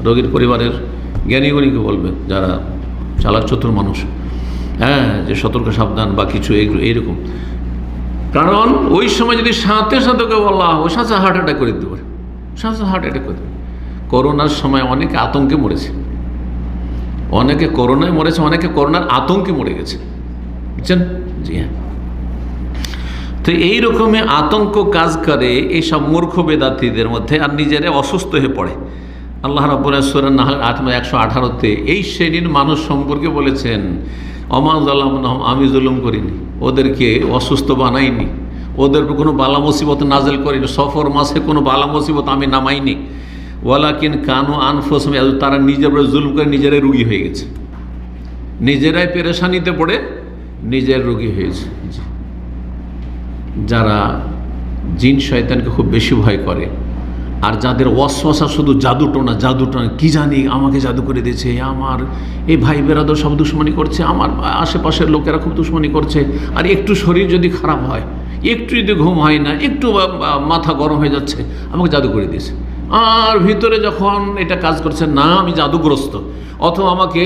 রোগীর পরিবারের জ্ঞানীগুণীকে বলবে, যারা চালাক চতুর মানুষ, হ্যাঁ, যে সতর্ক সাবধান বা কিছু এইরকম। কারণ ওই সময় যদি সাথে সাথে বলা হয়, সাথে হার্ট অ্যাটাক করে দিতে পারে, সাথে হার্ট অ্যাটাক করে দেবে। করোনার সময় অনেকে আতঙ্কে মরেছে, অনেকে করোনায় মরেছে, অনেকে করোনার আতঙ্কে মরে গেছে, বুঝছেন? জি হ্যাঁ। তো এইরকমই আতঙ্ক কাজ করে এইসব মূর্খ বেদাতীদের মধ্যে, আর নিজেরা অসুস্থ হয়ে পড়ে। আল্লাহ রাব্বুল সূরা নাহল 118-তে এই শ্রেণীর মানুষ সম্পর্কে বলেছেন, অমা যালামনাহুম, আমি জুলুম করিনি, ওদেরকে অসুস্থ বানাইনি, ওদের কোনো বালা মুসিবত নাজেল করিনি, সফর মাসে কোনো বালা মুসিবত আমি নামাইনি, ওয়ালাকিন কানু আনফুসুহুম, তারা নিজের উপরে জুলুম করে নিজেরাই রোগী হয়ে গেছে, নিজেরাই পেরেশানিতে পড়ে নিজের রোগী হয়েছে। যারা জিন শয়তানকে খুব বেশি ভয় করে, আর যাদের ওয়াসওয়াসা শুধু জাদুটোনা কি জানি আমাকে জাদু করে দিয়েছে, আমার এই ভাই বেরাদর সব দুশ্মনী করছে, আমার আশেপাশের লোকেরা খুব দুশ্মনী করছে, আর একটু শরীর যদি খারাপ হয়, একটু যদি ঘুম হয় না, একটু মাথা গরম হয়ে যাচ্ছে, আমাকে জাদু করে দিয়েছে। আর ভিতরে যখন এটা কাজ করছে, না আমি জাদুগ্রস্ত, অথবা আমাকে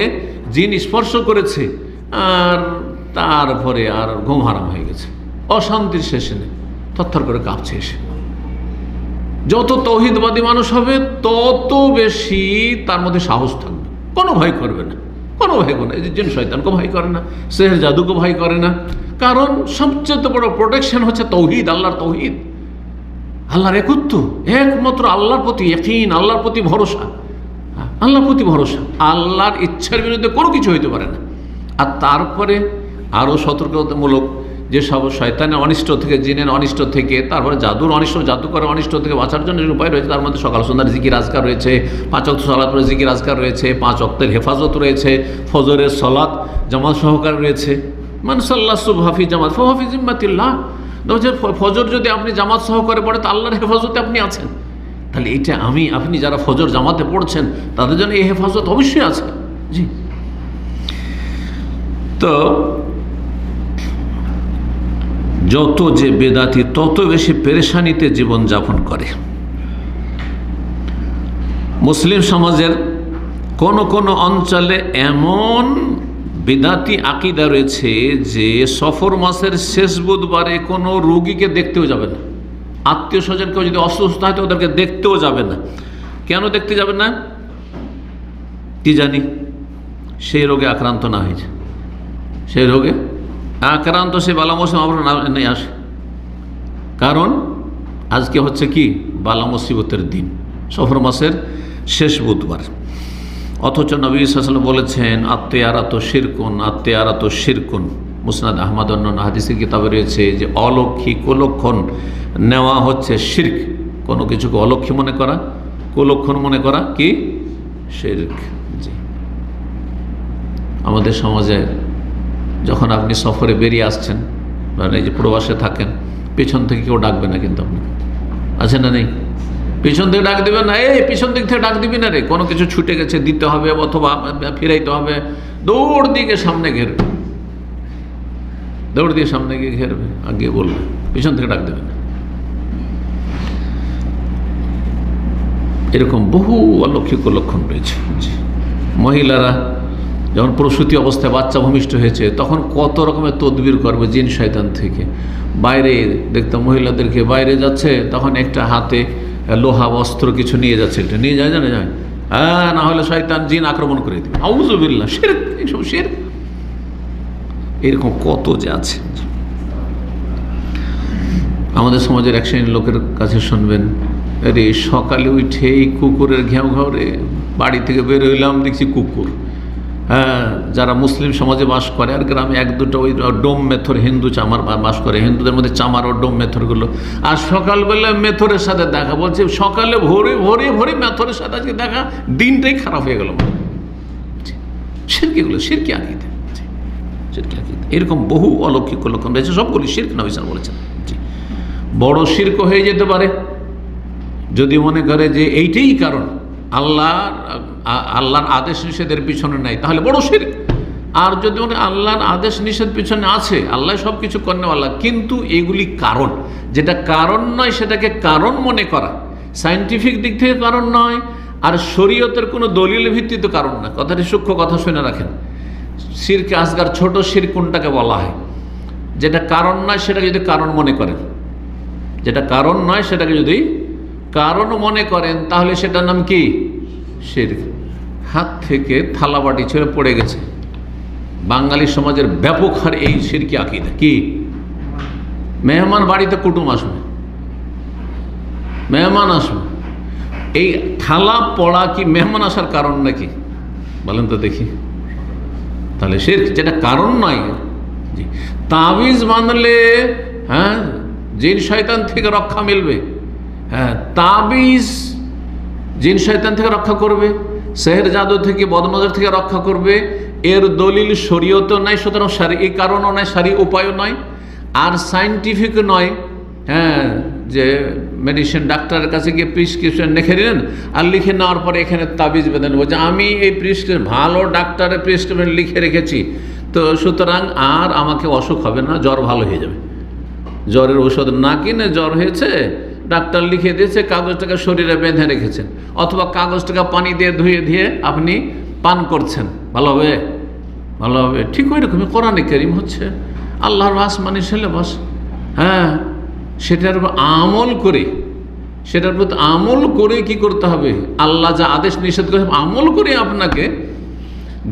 জিন স্পর্শ করেছে, আর তারপরে আর ঘুম হারাম হয়ে গেছে, অশান্তির শেষে নেই, থরথর করে কাঁপছে এসে। যত তৌহিদবাদী মানুষ হবে তত বেশি তার মধ্যে সাহস থাকবে, কোনো ভয় করবে না, কোনো ভয় করে না। এই যে জিন শয়তানকে ভয় করে না, সেহের জাদুকে ভয় করে না, কারণ সবচেয়ে বড় প্রোটেকশন হচ্ছে তৌহিদ, আল্লাহর তৌহিদ, আল্লাহর একত্ব, একমাত্র আল্লাহর প্রতি ইয়াকিন, আল্লাহর প্রতি ভরসা, আল্লাহর প্রতি ভরসা, আল্লাহর ইচ্ছার বিরুদ্ধে কোনো কিছু হইতে পারে না। আর তারপরে আরও সতর্কতামূলক যেসব শয়তানের অনিষ্ট থেকে, জিনের অনিষ্ট থেকে, তারপরে জাদুর অনিষ্ট, জাদুকরের অনিষ্ট থেকে বাঁচার জন্য উপায় রয়েছে। তার মধ্যে সকাল সন্ধ্যার জিকির আজকার রয়েছে, 5 ওয়াক্ত সালাত করে জিকির আজকার রয়েছে, 5 ওয়াক্তের হেফাজত রয়েছে, ফজরের সালাত জামাত সহকার রয়েছে। মান সাল্লা সুবহা ফি জামাত ফাহুয়া ফি জিম্মাতিল্লাহ, ফজর যদি আপনি জামাত সহকারে পড়ে তো আল্লাহর হেফাজতে আপনি আছেন। তাহলে এইটা আপনি যারা ফজর জামাতে পড়ছেন তাদের জন্য এই হেফাজত অবশ্যই আছে। জি, তো যত যে বেদাতি তত বেশি পেরেশানিতে জীবনযাপন করে। মুসলিম সমাজের কোন কোন অঞ্চলে এমন বেদাতি আকিদা রয়েছে যে সফর মাসের শেষ বুধবারে কোনো রোগীকে দেখতেও যাবে না, আত্মীয় স্বজন কেউ যদি অসুস্থ হয় তো ওদেরকে দেখতেও যাবে না। কেন দেখতে যাবে না? কি জানি সেই রোগে আক্রান্ত না হয়েছে, সেই রোগে আক্রান্ত সে বালা মুসিবত আমরা নেই আসে। কারণ আজকে হচ্ছে কি বালা মুসিবতের দিন, সফর মাসের শেষ বুধবার, অথচ নবী সাল্লাল্লাহু আলাইহি ওয়াসাল্লাম বলেছেন আত্তেয়ারাত শিরকুন, আত্তেয়ারাত শিরকুন। মুসনাদ আহমদ অন্যান্য হাদিসের কিতাবে রয়েছে যে অলক্ষী কুলক্ষণ নেওয়া হচ্ছে শিরক। কোনো কিছুকে অলক্ষী মনে করা, কুলক্ষণ মনে করা কি শিরক। জি, আমাদের সমাজে যখন আপনি সফরে বেরিয়ে আসছেন, মানে এই যে প্রবাসে থাকেন, পেছন থেকে কেউ ডাকবে না, কিন্তু আপনি আছে না নেই? পিছন থেকে ডাক দেবে না, এই পিছন দিক থেকে ডাক দিবি না রে, কোনো কিছু ছুটে গেছে দিতে হবে অথবা ফিরাইতে হবে, দৌড় দিকে সামনে ঘেরবে, দৌড় দিয়ে সামনে গিয়ে ঘেরবে, আগে বলবে, পিছন থেকে ডাক দেবে না। এরকম বহু অলৌকিক লক্ষণ রয়েছে। মহিলারা যখন প্রসূতি অবস্থায় বাচ্চা ভূমিষ্ঠ হয়েছে তখন কত রকমের তদবির করবে জিন শয়তান থেকে। বাইরে দেখতাম মহিলাদেরকে বাইরে যাচ্ছে, তখন একটা হাতে লোহা অস্ত্র কিছু নিয়ে যাচ্ছে, এটা নিয়ে যায়, জানে যায়, হ্যাঁ, না হলে শয়তান জিন আক্রমণ করে দিবে। আউযু বিল্লাহ, শিরক, এইসব শিরক। এরকম কত যে আছে। আমাদের সমাজের এক শ্রেণীর লোকের কাছে শুনবেন, আরে সকালে উঠেই কুকুরের ঘেউ ঘাও রে, বাড়ি থেকে বের হইলাম দেখছি কুকুর। হ্যাঁ, যারা মুসলিম সমাজে বাস করে, আর গ্রামে এক দুটো ওই ডোম মেথর হিন্দু চামার বাস করে, হিন্দুদের মধ্যে চামার ও ডোম মেথরগুলো, আর সকালবেলা মেথরের সাথে দেখা, বলছে সকালে ভোরে ভোরে ভোরে মেথরের সাথে আজকে দেখা, দিনটাই খারাপ হয়ে গেল। শিরকিগুলো শিরকি আকীদা, শিরকি আকীদা। এরকম বহু অলৌকিক লক্ষণ রয়েছে, সবগুলি শিরক নবী সাল্লাল্লাহু আলাইহি ওয়াসাল্লাম বলেছেন। জি, বড় শিরক হয়ে যেতে পারে যদি মনে করে যে এইটাই কারণ, আল্লাহর আদেশ নিষেধের পিছনে নাই, তাহলে বড় শিরক। আর যদি মনে আল্লাহর আদেশ নিষেধ পিছনে আছে, আল্লাহ সব কিছু করেনওয়ালা, কিন্তু এগুলি কারণ, যেটা কারণ নয় সেটাকে কারণ মনে করা, সায়েন্টিফিক দিক থেকে কারণ নয়, আর শরীয়তের কোনো দলিল ভিত্তিতে কারণ না। কথাটি সূক্ষ্ম কথা শুনে রাখেন। শিরকে আসগার, ছোট শিরক কোনটাকে বলা হয়? যেটা কারণ নয় সেটাকে যদি কারণ মনে করেন, যেটা কারণ নয় সেটাকে যদি কারণ মনে করেন, তাহলে সেটার নাম কি? শিরক। হাত থেকে থালা বাটি ছেড়ে পড়ে গেছে, বাঙালি সমাজের ব্যাপক হার এই শিরকি আকীদা। কি? মেহমান বাড়িতে কুটুম আসবে, মেহমান আসবে, এই থালা পড়া কি মেহমান আসার কারণ নাকি? বলেন তো দেখি। তাহলে শিরক যেটা কারণ নয়। জি, তাবিজ বাঁধলে হ্যাঁ জিন শয়তান থেকে রক্ষা মিলবে। হ্যাঁ, তাবিজ জিন শয়তান থেকে রক্ষা করবে, সেহের জাদু থেকে, বদনজর থেকে রক্ষা করবে, এর দলিল শরীয়তও নাই, সুতরাং শারঈ কারণও নয়, শারঈ উপায়ও নয়, আর সায়েন্টিফিক নয়। হ্যাঁ, যে মেডিসিন ডাক্তারের কাছে গিয়ে প্রেসক্রিপশন লিখে দিলেন, আর লিখে নেওয়ার পরে এখানে তাবিজ বেঁধেন, বলছে আমি এই প্রেসক্রিপশন, ভালো ডাক্তারের প্রেসক্রিপশন লিখে রেখেছি, তো সুতরাং আর আমাকে অসুখ হবে না, জ্বর ভালো হয়ে যাবে। জ্বরের ওষুধ না কিনে জ্বর হয়েছে, ডাক্তার লিখে দিয়েছে, কাগজটাকে শরীরে বেঁধে রেখেছেন, অথবা কাগজটাকে পানি দিয়ে ধুয়ে ধুয়ে আপনি পান করছেন, ভালো হবে? ভালো হবে। ঠিক ওই রকমই কোরআনে কারীম হচ্ছে আল্লাহর আসমানি সিলেবাস। হ্যাঁ, সেটার উপর আমল করে, সেটার প্রতি আমল করে কি করতে হবে? আল্লাহ যা আদেশ নিষেধ করে আমল করে আপনাকে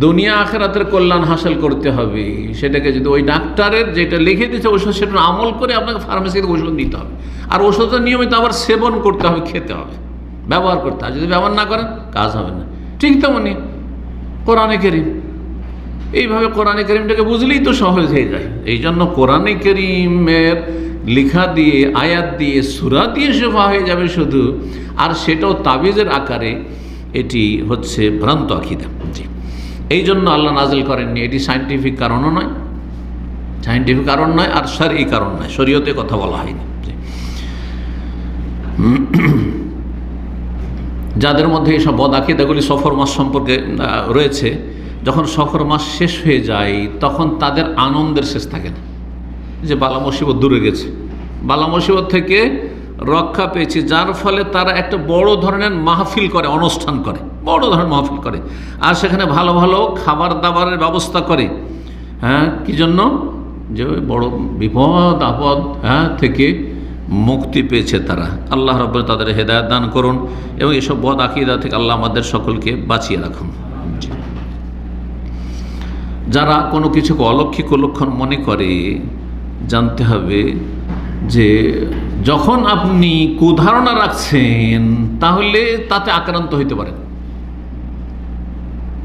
দুনিয়া আখিরাতের কল্যাণ হাসিল করতে হবে। সেটাকে যদি ওই ডাক্তারের যেটা লিখে দিচ্ছে ওষুধ, সেটা আমল করে আপনাকে ফার্মেসিতে ওষুধ নিতে হবে, আর ওষুধটা নিয়মিত আবার সেবন করতে হবে, খেতে হবে, ব্যবহার করতে হবে। যদি ব্যবহার না করেন কাজ হবে না। ঠিক তেমনি কোরআনে কারীম, এইভাবে কোরআনে কারীমটাকে বুঝলেই তো সহজ হয়ে যায়। এই জন্য কোরআনে কারীমের লেখা দিয়ে, আয়াত দিয়ে, সূরা দিয়ে শেফা হয়ে যাবে শুধু, আর সেটাও তাবিজের আকারে। এটি হচ্ছে ভ্রান্ত আকীদা। জি, এই জন্য আল্লাহ নাজিল করেননি। এটি সায়েন্টিফিক কারণও নয়, সায়েন্টিফিক কারণ নয়, আর শারঈ কারণ নয়, শরীয়তে কথা বলা হয়নি। যাদের মধ্যে এইসব বদ আকীদাগুলি সফর মাস সম্পর্কে রয়েছে, যখন সফর মাস শেষ হয়ে যায় তখন তাদের আনন্দের শেষ থাকে না, যে বালা মুসিবত দূরে গেছে, বালা মুসিবত থেকে রক্ষা পেয়েছি, যার ফলে তারা একটা বড় ধরনের মাহফিল করে, অনুষ্ঠান করে, বড় ধরনের মাহফিল করে, আর সেখানে ভালো ভালো খাবার দাবারের ব্যবস্থা করে। হ্যাঁ, কি জন্য? যে বড় বিপদ আপদ থেকে মুক্তি পেয়েছে তারা। আল্লাহ রাব্বুল তাদের হেদায়েত দান করুন এবং এসব বদ আকীদা থেকে আল্লাহ আমাদের সকলকে বাঁচিয়ে রাখুন। যারা কোনো কিছুকে অলৌকিক লক্ষণ মনে করে, জানতে হবে যে যখন আপনি কুধারণা রাখছেন তাহলে তাতে আক্রান্ত হইতে পারেন।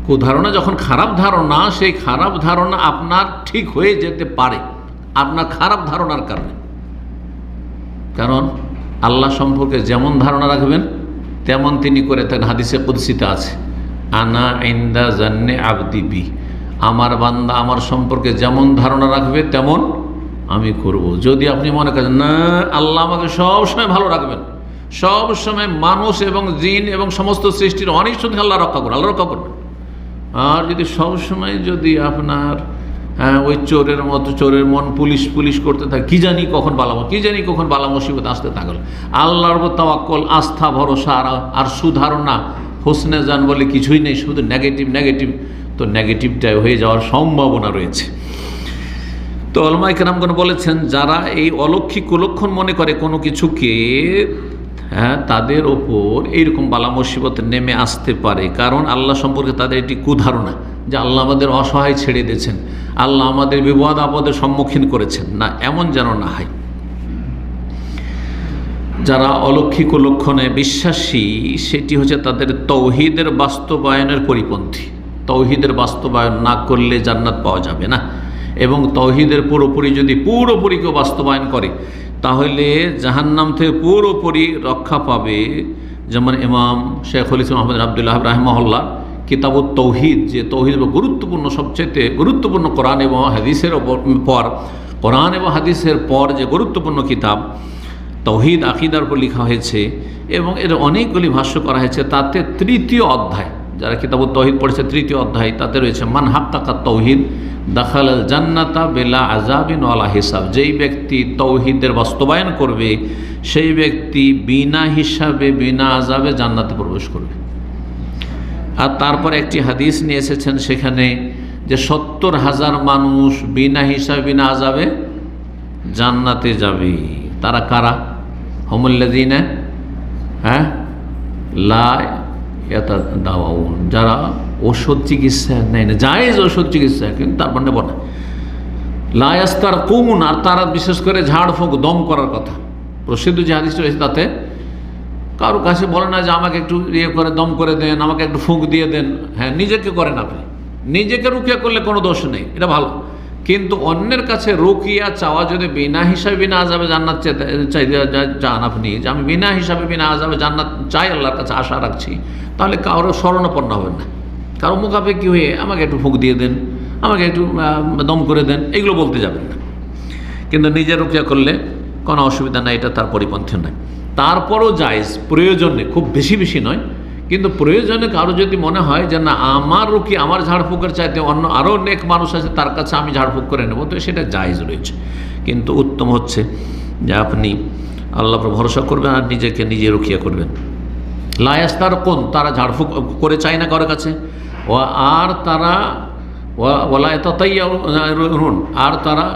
কুধারণা যখন খারাপ ধারণা, সেই খারাপ ধারণা আপনার ঠিক হয়ে যেতে পারে আপনার খারাপ ধারণার কারণে। কারণ আল্লাহ সম্পর্কে যেমন ধারণা রাখবেন তেমন তিনি করে থাকেন। হাদিসে কুদসিতে আছে, আনা ইনদা জান্নে আবদি বি, আমার বান্দা আমার সম্পর্কে যেমন ধারণা রাখবে তেমন আমি করব। যদি আপনি মনে করেন না আল্লাহ আমাকে সব সময় ভালো রাখবেন, সব সময় মানুষ এবং জিন এবং সমস্ত সৃষ্টির অনিষ্ট থেকে আল্লাহ রক্ষা করবেন, আল্লাহ রক্ষা করবেন, আর যদি সব সময় যদি আপনার ওই চোরের মতো চোরের মন পুলিশ পুলিশ করতে থাকে, কি জানি কখন বালা মুসিবত আসতে থাকল, আল্লাহর উপর তাওয়াক্কুল, আস্থা, ভরসা আর সুধারণা, হোসনে জান বলে কিছুই নেই, শুধু নেগেটিভ নেগেটিভ, তো নেগেটিভটাই হয়ে যাওয়ার সম্ভাবনা রয়েছে। তো উলামায়ে কেরামগণ বলেছেন, যারা এই অলৌকিক কুলক্ষণ মনে করে কোনো কিছুকে, তাদের ওপর এইরকম বালা মুসিবত নেমে আসতে পারে, কারণ আল্লাহ সম্পর্কে তাদের এটি কুধারণা যে আল্লাহ আমাদের অসহায় ছেড়ে দিয়েছেন, আল্লাহ আমাদের বিপদ আপদের সম্মুখীন করেছেন, না এমন যেন না হয়। যারা অলৌকিক লক্ষণে বিশ্বাসী, সেটি হচ্ছে তাদের তৌহিদের বাস্তবায়নের পরিপন্থী। তৌহিদের বাস্তবায়ন না করলে জান্নাত পাওয়া যাবে না, এবং তৌহিদের পুরোপুরি যদি পুরোপুরি কেউ বাস্তবায়ন করে তাহলে জাহান্নাম থেকে পুরোপুরি রক্ষা পাবে। যেমন ইমাম শেখুল ইসলাম আহমদ আব্দুল্লাহ রাহিমাহুল্লাহ কিতাবুত তৌহিদ, যে তৌহিদ গুরুত্বপূর্ণ, সবচেয়ে গুরুত্বপূর্ণ কোরআন এবং হাদিসের পর যে গুরুত্বপূর্ণ কিতাব তৌহিদ আকীদার উপর লেখা হয়েছে এবং এর অনেকগুলি ভাষ্য করা হয়েছে, তাতে তৃতীয় অধ্যায় যারা কিতাবুত তাওহীদ পড়েছে 3য় অধ্যায়, তাতে রয়েছে মান হাক্কাকা তাওহীদ দাখালাল জান্নাতা বিলা আযাবিন ওয়ালা হিসাব। যেই ব্যক্তি তাওহীদের বাস্তবায়ন করবে সেই ব্যক্তি বিনা হিসাবে বিনা আযাবে জান্নাতে প্রবেশ করবে। আর তারপর একটি হাদিস নিয়ে এসেছেন সেখানে যে 70,000 মানুষ বিনা হিসাবে বিনা আযাবে জান্নাতে যাবে। তারা কারা? হুমুল্লাযীনা লা ইয়াতাদাওয়াউন, যারা ওষুধ চিকিৎসা নেয় না, জায়েজ ওষুধ চিকিৎসা কিন্তু তারপর নেব না। লা ইয়াস্তারকুন, আর তারা বিশেষ করে ঝাড়ফুঁক দম করার কথা প্রসিদ্ধ যে হাদিস রয়েছে তাতে কারো কাছে বলে না যে আমাকে একটু করে দম করে দেন, আমাকে একটু ফুঁক দিয়ে দেন। হ্যাঁ, নিজেকে করেন আপনি, নিজেকে রুকিয়া করলে কোনো দোষ নেই, এটা ভালো। কিন্তু অন্যের কাছে রুকিয়া চাওয়া যদি বিনা হিসাবে বিনা আযাবে জান্নাত চান আপনি, যে আমি বিনা হিসাবে বিনা আযাবে জান্নাত চাই, আল্লাহর কাছে আশা রাখছি, তাহলে কারো শরণাপন্ন হবেন না। কারো মুখাপেক্ষি হয়ে আমাকে একটু ফুঁক দিয়ে দেন, আমাকে একটু দম করে দেন, এগুলো বলতে যাবেন না। কিন্তু নিজে রুকিয়া করলে কোনো অসুবিধা নাই, এটা তার পরিপন্থী নয়। তারপরও জায়েজ, প্রয়োজনে, খুব বেশি বেশি নয়, কিন্তু প্রয়োজনে কারো যদি মনে হয় যে না আমার রুকি আমার ঝাড়ফুঁকের চাইতে অন্য আরও নেক মানুষ আছে তার কাছে আমি ঝাড়ফুঁক করে নেব, তো সেটা জায়েজ রয়েছে। কিন্তু উত্তম হচ্ছে যে আপনি আল্লাহর উপর ভরসা করবেন আর নিজেকে নিজে রুকিয়া করবেন। লা ইয়াস্তারকুন, তারা ঝাড়ফুঁক করে চায় না কারোর কাছে। আর তারা ওয়ালা ইয়াতাতায়্যারুন, আর তারা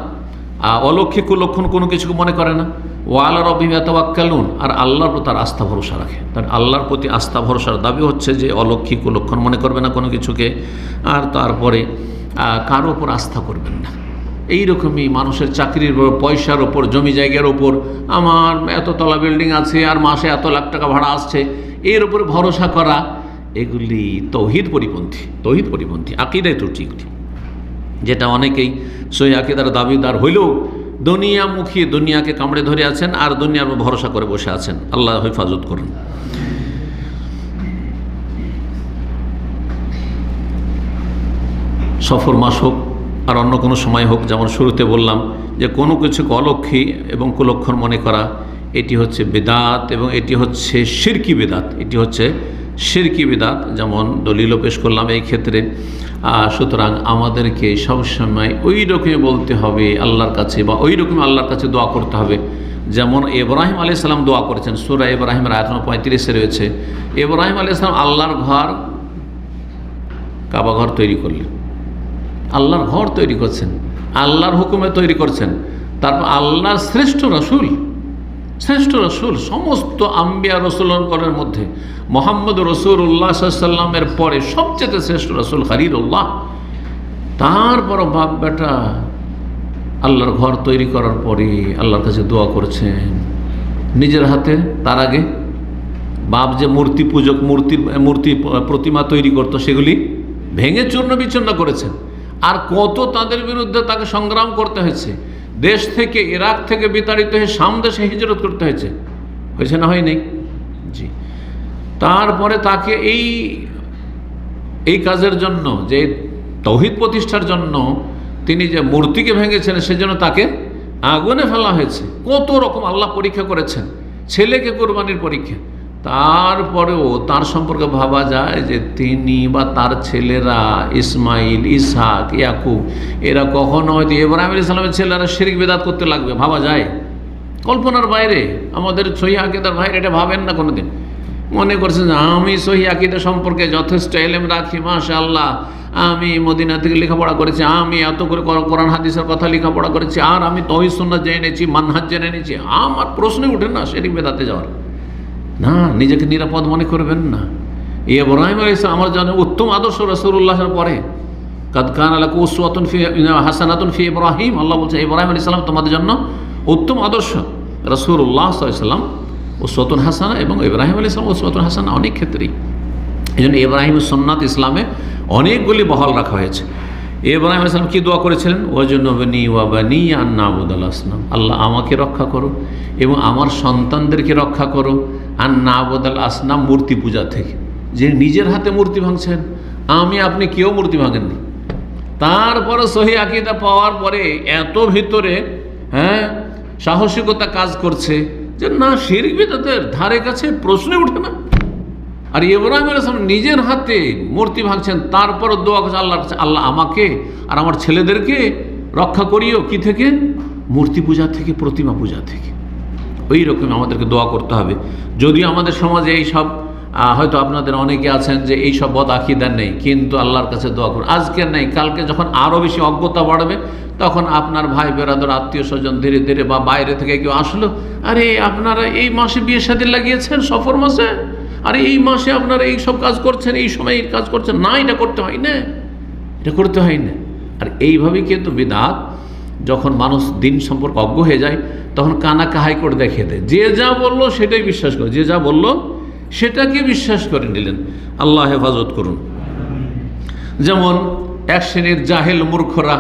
অলৌকিক লক্ষণ কোনো কিছুকে মনে করে না। ওয়ালা রাব্বিহিম ইয়াতাওয়াক্কালুন, আর আল্লাহর প্রতি তার আস্থা ভরসা রাখে। তার আল্লাহর প্রতি আস্থা ভরসার দাবি হচ্ছে যে অলৌকিক লক্ষণ মনে করবে না কোনো কিছুকে, আর তারপরে কারো ওপর আস্থা করবেন না। এইরকমই মানুষের চাকরির ওপর, পয়সার ওপর, জমি জায়গার ওপর, আমার এততলা বিল্ডিং আছে আর মাসে এত লাখ টাকা ভাড়া আসছে, এর উপরে ভরসা করা, এগুলি তাওহীদ পরিপন্থী, তাওহীদ পরিপন্থী, আকীদায় ত্রুটি, যেটা অনেকেই সহিহ আকীদার দাবিদার হইলেও দুনিয়ামুখী, দুনিয়াকে কামড়ে ধরে আছেন আর দুনিয়ার উপর ভরসা করে বসে আছেন। আল্লাহ হেফাজত করুন। সফর মাস হোক আর অন্য কোনো সময় হোক, যেমন শুরুতে বললাম যে কোনো কিছুকে অলক্ষী এবং কুলক্ষণ মনে করা, এটি হচ্ছে বিদআত এবং এটি হচ্ছে শিরকি বিদআত, এটি হচ্ছে শিরকি বিদআত, যেমন দলিলও পেশ করলাম এই ক্ষেত্রে। সুতরাং আমাদেরকে সবসময় ওই রকমই বলতে হবে আল্লাহর কাছে, বা ওই রকম আল্লাহর কাছে দোয়া করতে হবে যেমন ইব্রাহিম আলাইহিস সালাম দোয়া করেছেন। সূরা ইব্রাহিমের আয়াত নম্বর 35-এ রয়েছে, ইব্রাহিম আলাইহিস সালাম আল্লাহর ঘর, কাবা ঘর তৈরি করলেন, আল্লাহর ঘর তৈরি করছেন, আল্লাহর হুকুমে তৈরি করছেন। তারপর আল্লাহর শ্রেষ্ঠ রাসূল, শ্রেষ্ঠ রসুল, সমস্ত আম্বিয়া রসুলগণের মধ্যে মুহাম্মদ রাসূলুল্লাহ সাল্লাল্লাহু আলাইহি ওয়াসাল্লামের পরে সবচেয়ে শ্রেষ্ঠ রসুল খলিলুল্লাহ। তারপর বাপ বেটা আল্লাহর ঘর তৈরি করার পরে আল্লাহর কাছে দোয়া করছেন নিজের হাতে। তার আগে বাপ যে মূর্তি পূজক, মূর্তি প্রতিমা তৈরি করতো, সেগুলি ভেঙে চূর্ণ বিচূর্ণ করেছেন। আর কত তাদের বিরুদ্ধে তাকে সংগ্রাম করতে হয়েছে, দেশ থেকে, ইরাক থেকে বিতাড়িত হয়ে শাম দেশে হিজরত করতে হয়েছে না, হয়নি? জি। তারপরে তাকে এই কাজের জন্য, যে তাওহীদ প্রতিষ্ঠার জন্য তিনি যে মূর্তিকে ভেঙেছেন, সেজন্য তাকে আগুনে ফেলা হয়েছে। কত রকম আল্লাহ পরীক্ষা করেছেন, ছেলেকে কোরবানির পরীক্ষা। তারপরেও তার সম্পর্কে ভাবা যায় যে তিনি বা তার ছেলেরা ইসমাইল, ইসহাক, ইয়াকুব, এরা কখনো হয়তো ইব্রাহিম আলাইহিস সালামের ছেলেরা শিরক বিদআত করতে লাগবে, ভাবা যায়? কল্পনার বাইরে। আমাদের সহিহ আকীদার ভাইরা এটা ভাবেন না কোনোদিন। মনে করছেন যে আমি সহিহ আকীদা সম্পর্কে যথেষ্ট ইলম রাখি, মাশাআল্লাহ, আমি মদিনা থেকে লেখাপড়া করেছি, আমি এত করে কোরআন হাদিসের কথা লেখাপড়া করেছি, আর আমি তাওহীদ সুন্নাত জেনে নিয়েছি, মানহাজ জেনে নিয়েছি, আমার প্রশ্নই ওঠে না শিরক বিদআতে যাওয়ার। না, নিজেকে নিরাপদ মনে করবেন না। ইব্রাহিম আলাইহিস সালাম আমার জন্য উত্তম আদর্শ, রাসূলুল্লাহর পরে কাদ কানা লাকুম উসওয়াতুন হাসানাতুন ফি ইব্রাহিম, আল্লাহ বলছে ইব্রাহিম আলাইহিস সালাম তোমাদের জন্য উত্তম আদর্শ। রাসূলুল্লাহ সাল্লাল্লাহু আলাইহি ওয়াসাল্লাম উসওয়াতুন হাসানা এবং ইব্রাহিম আলাইহিস সালাম উসওয়াতুন হাসানা অনেক ক্ষেত্রেই। এই জন্য ইব্রাহিমের সুন্নাত ইসলামে অনেকগুলি বহাল রাখা হয়েছে। ইব্রাহিম আলাইহিস সালাম কি দোয়া করেছিলেন? ওয়াজনুবনি ওয়া বানি আন না'বুদাল আসনাম, আল্লাহ আমাকে রক্ষা করো এবং আমার সন্তানদেরকে রক্ষা করো আন না'বুদাল আসনাম, মূর্তি পূজা থেকে। যে নিজের হাতে মূর্তি ভাঙছেন, আমি আপনি কেউ মূর্তি ভাঙেননি। তারপরে সহিহ আকীদা পাওয়ার পরে এত ভিতরে সাহসিকতা কাজ করছে যে না, শিরক বিদআতের ধারে কাছে প্রশ্নে ওঠে না। আর ইব্রাহিম আলাইহিস সালাম নিজের হাতে মূর্তি ভাঙছেন, তারপর দোয়া করছে আল্লাহর কাছে, আল্লাহ আমাকে আর আমার ছেলেদেরকে রক্ষা করিও কি থেকে? মূর্তি পূজা থেকে, প্রতিমা পূজা থেকে। ওই রকম আমাদেরকে দোয়া করতে হবে। যদিও আমাদের সমাজে এই সব হয়তো আপনাদের অনেকে আছেন যে এই সব বদ আকীদা নেই, কিন্তু আল্লাহর কাছে দোয়া করুন। আজকে নেই, কালকে যখন আরও বেশি অজ্ঞতা বাড়বে, তখন আপনার ভাই বেরাদর, আত্মীয় স্বজন ধীরে ধীরে বা বাইরে থেকে কেউ আসলো, আরে আপনারা এই মাসে বিয়ে শাদী লাগিয়েছেন, সফর মাসে, আরে এই মাসে আপনারা এই সব কাজ করছেন, এই সময় এই কাজ করছেন না, এটা করতে হয় না, এটা করতে হয় না। আর এইভাবেই কিন্তু বিদআত, যখন মানুষ দিন সম্পর্কে অজ্ঞ হয়ে যায়, তখন কানা কাহাই করে দেখিয়ে দেয়। যে যা বললো সেটাই বিশ্বাস করে, যে যা বললো সেটাকে বিশ্বাস করে নিলেন। আল্লাহ হেফাজত করুন। যেমন এক শ্রেণীর জাহেল মূর্খরা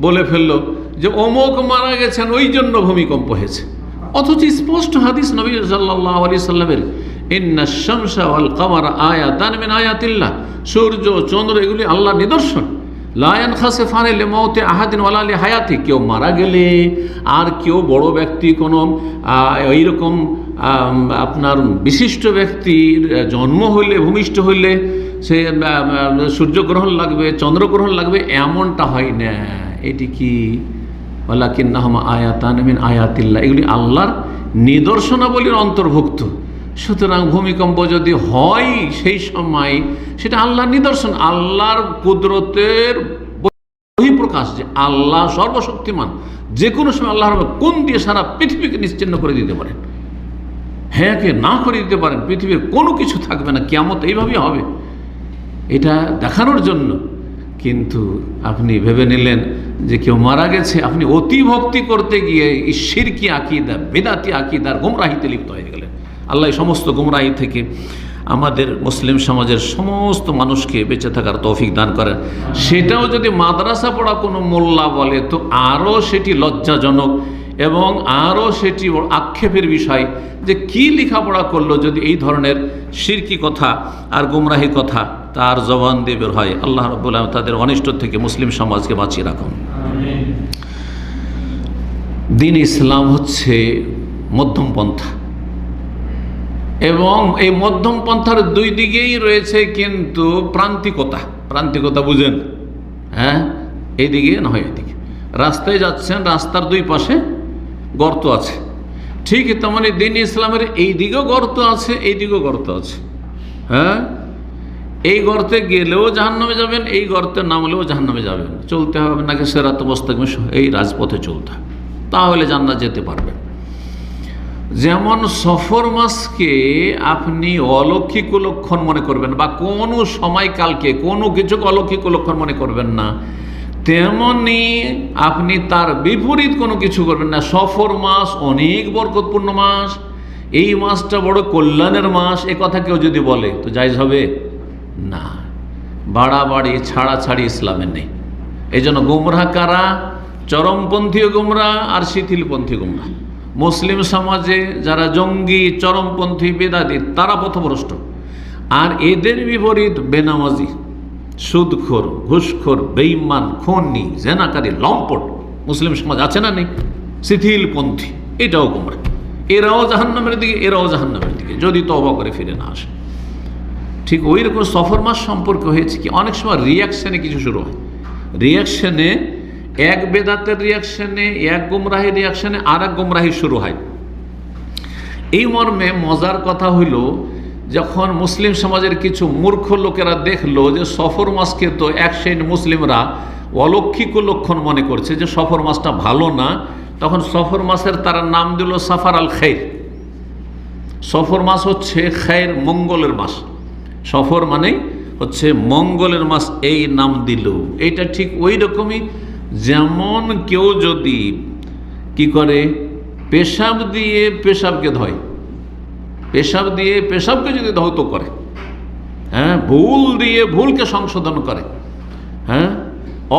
বলে ফেললো যে অমুক মারা গেছেন, ওই জন্য ভূমিকম্প হয়েছে, অথচ স্পষ্ট হাদিস নবী সাল্লাল্লাহু আলাইহি সাল্লামের, ইন্নাশ শামসা ওয়াল কামারা আয়াতান মিন আয়াতিল্লাহ, সূর্য চন্দ্র এগুলি আল্লাহর নিদর্শন। লা ইয়ানখাসিফানি লিমাউতি আহাদিন ওয়ালা লিহায়াতি, কেউ মারা গেলে আর কেউ বড় ব্যক্তি কোনো এইরকম আপনার বিশিষ্ট ব্যক্তির জন্ম হইলে, ভূমিষ্ঠ হইলে সে সূর্যগ্রহণ লাগবে, চন্দ্রগ্রহণ লাগবে, এমনটা হয় না। এটি কি? ওয়ালাকিন্নাহুমা আয়াতান মিন আয়াতিল্লাহ, এগুলি আল্লাহর নিদর্শনাবলীর অন্তর্ভুক্ত। সুতরাং ভূমিকম্প যদি হয় সেই সময় সেটা আল্লাহর নিদর্শন, আল্লাহর কুদরতের বহিঃপ্রকাশ, যে আল্লাহ সর্বশক্তিমান, যে কোনো সময় আল্লাহর কোন দিয়ে সারা পৃথিবীকে নিশ্চিহ্ন করে দিতে পারেন, হ্যাঁ কে না করে দিতে পারেন, পৃথিবীর কোনো কিছু থাকবে না, কিয়ামত এইভাবেই হবে, এটা দেখানোর জন্য। কিন্তু আপনি ভেবে নিলেন যে কেউ মারা গেছে, আপনি অতি ভক্তি করতে গিয়ে শিরকি আকীদা, বেদাতি আকীদার গোমরাহিতে লিপ্ত হয়ে গেলেন। আল্লাহ সমস্ত গোমরাহি থেকে আমাদের মুসলিম সমাজের সমস্ত মানুষকে বেঁচে থাকার তৌফিক দান করেন। সেটাও যদি মাদ্রাসা পড়া কোনো মোল্লা বলে, তো আরও সেটি লজ্জাজনক এবং আরও সেটি আক্ষেপের বিষয়, যে কি লেখাপড়া করলো যদি এই ধরনের শিরকি কথা আর গুমরাহি কথা তার জবান দিয়ে বের হয়। আল্লাহ রাব্বুল আলামিন তাদের অনিষ্ট থেকে মুসলিম সমাজকে বাঁচিয়ে রাখুন। দ্বীন ইসলাম হচ্ছে মধ্যম পন্থা, এবং এই মধ্যম পন্থার দুই দিকেই রয়েছে কিন্তু প্রান্তিকতা। প্রান্তিকতা বুঝেন? হ্যাঁ, এইদিকে না হয় এদিকে। রাস্তায় যাচ্ছেন, রাস্তার দুই পাশে গর্ত আছে, ঠিক তেমনি দ্বীন ইসলামের এই দিকেও গর্ত আছে, এই দিকেও গর্ত আছে। হ্যাঁ, এই গর্তে গেলেও জাহান্নামে যাবেন, এই গর্তে নামলেও জাহান্নামে যাবেন। চলতে হবে নাকি সিরাত মুস্তাকিম, এই রাজপথে চলতে হবে, তাহলে জান্নাত যেতে পারবেন। যেমন সফর মাসকে আপনি অলৌকিক লক্ষণ মনে করবেন, বা কোনো সময়কালকে কোনো কিছুকে অলৌকিক লক্ষণ মনে করবেন না, তেমনি আপনি তার বিপরীত কোনো কিছু করবেন না। সফর মাস অনেক বরকতপূর্ণ মাস, এই মাসটা বড় কল্যাণের মাস, এ কথা কেউ যদি বলে তো জায়েজ হবে না। বাড়াবাড়ি ছাড়াছাড়ি ইসলামের নেই। এই জন্য গুমরাহ কারা? চরমপন্থী গুমরাহ আর শিথিলপন্থী গুমরাহ। মুসলিম সমাজে যারা জঙ্গি, চরমপন্থী, বেদাতি, তারা পথভ্রষ্ট। আর এদের বিপরীত বেনামাজি, সুদখোর, ঘুষখোর, বেঈমান, খুনি, জেনাকারী, লম্পট মুসলিম সমাজ আছে না নেই? শিথিলপন্থী, এটাও গুমরাহ। এরাও জাহান্নামের দিকে, এরাও জাহান্নামের দিকে, যদি তওবা করে ফিরে না আসে। ঠিক ওই রকম সফর মাস সম্পর্কে হয়েছে কি, অনেক সময় রিয়াকশানে কিছু শুরু হয়। রিয়াকশানে এক বেদাতের রিয়াকশানে, এক গুমরাহির রিয়াকশানে আর এক গুমরাহি শুরু হয়। এই মর্মে মজার কথা হইল, যখন মুসলিম সমাজের কিছু মূর্খ লোকেরা দেখলো যে সফর মাসকে তো এক শ্রেণীর মুসলিমরা অলৌকিক লক্ষণ মনে করছে, যে সফর মাসটা ভালো না, তখন সফর মাসের তারা নাম দিল সাফার আল খাইর। সফর মাস হচ্ছে খাইর, মঙ্গলের মাস। সফর মানে হচ্ছে মঙ্গলের মাস, এই নাম দিল। এইটা ঠিক ওই রকমই, যেমন কেউ যদি কি করে, পেশাব দিয়ে পেশাবকে ধয়, পেশাব দিয়ে পেশাবকে যদি ধৌত করে, হ্যাঁ, ভুল দিয়ে ভুলকে সংশোধন করে, হ্যাঁ,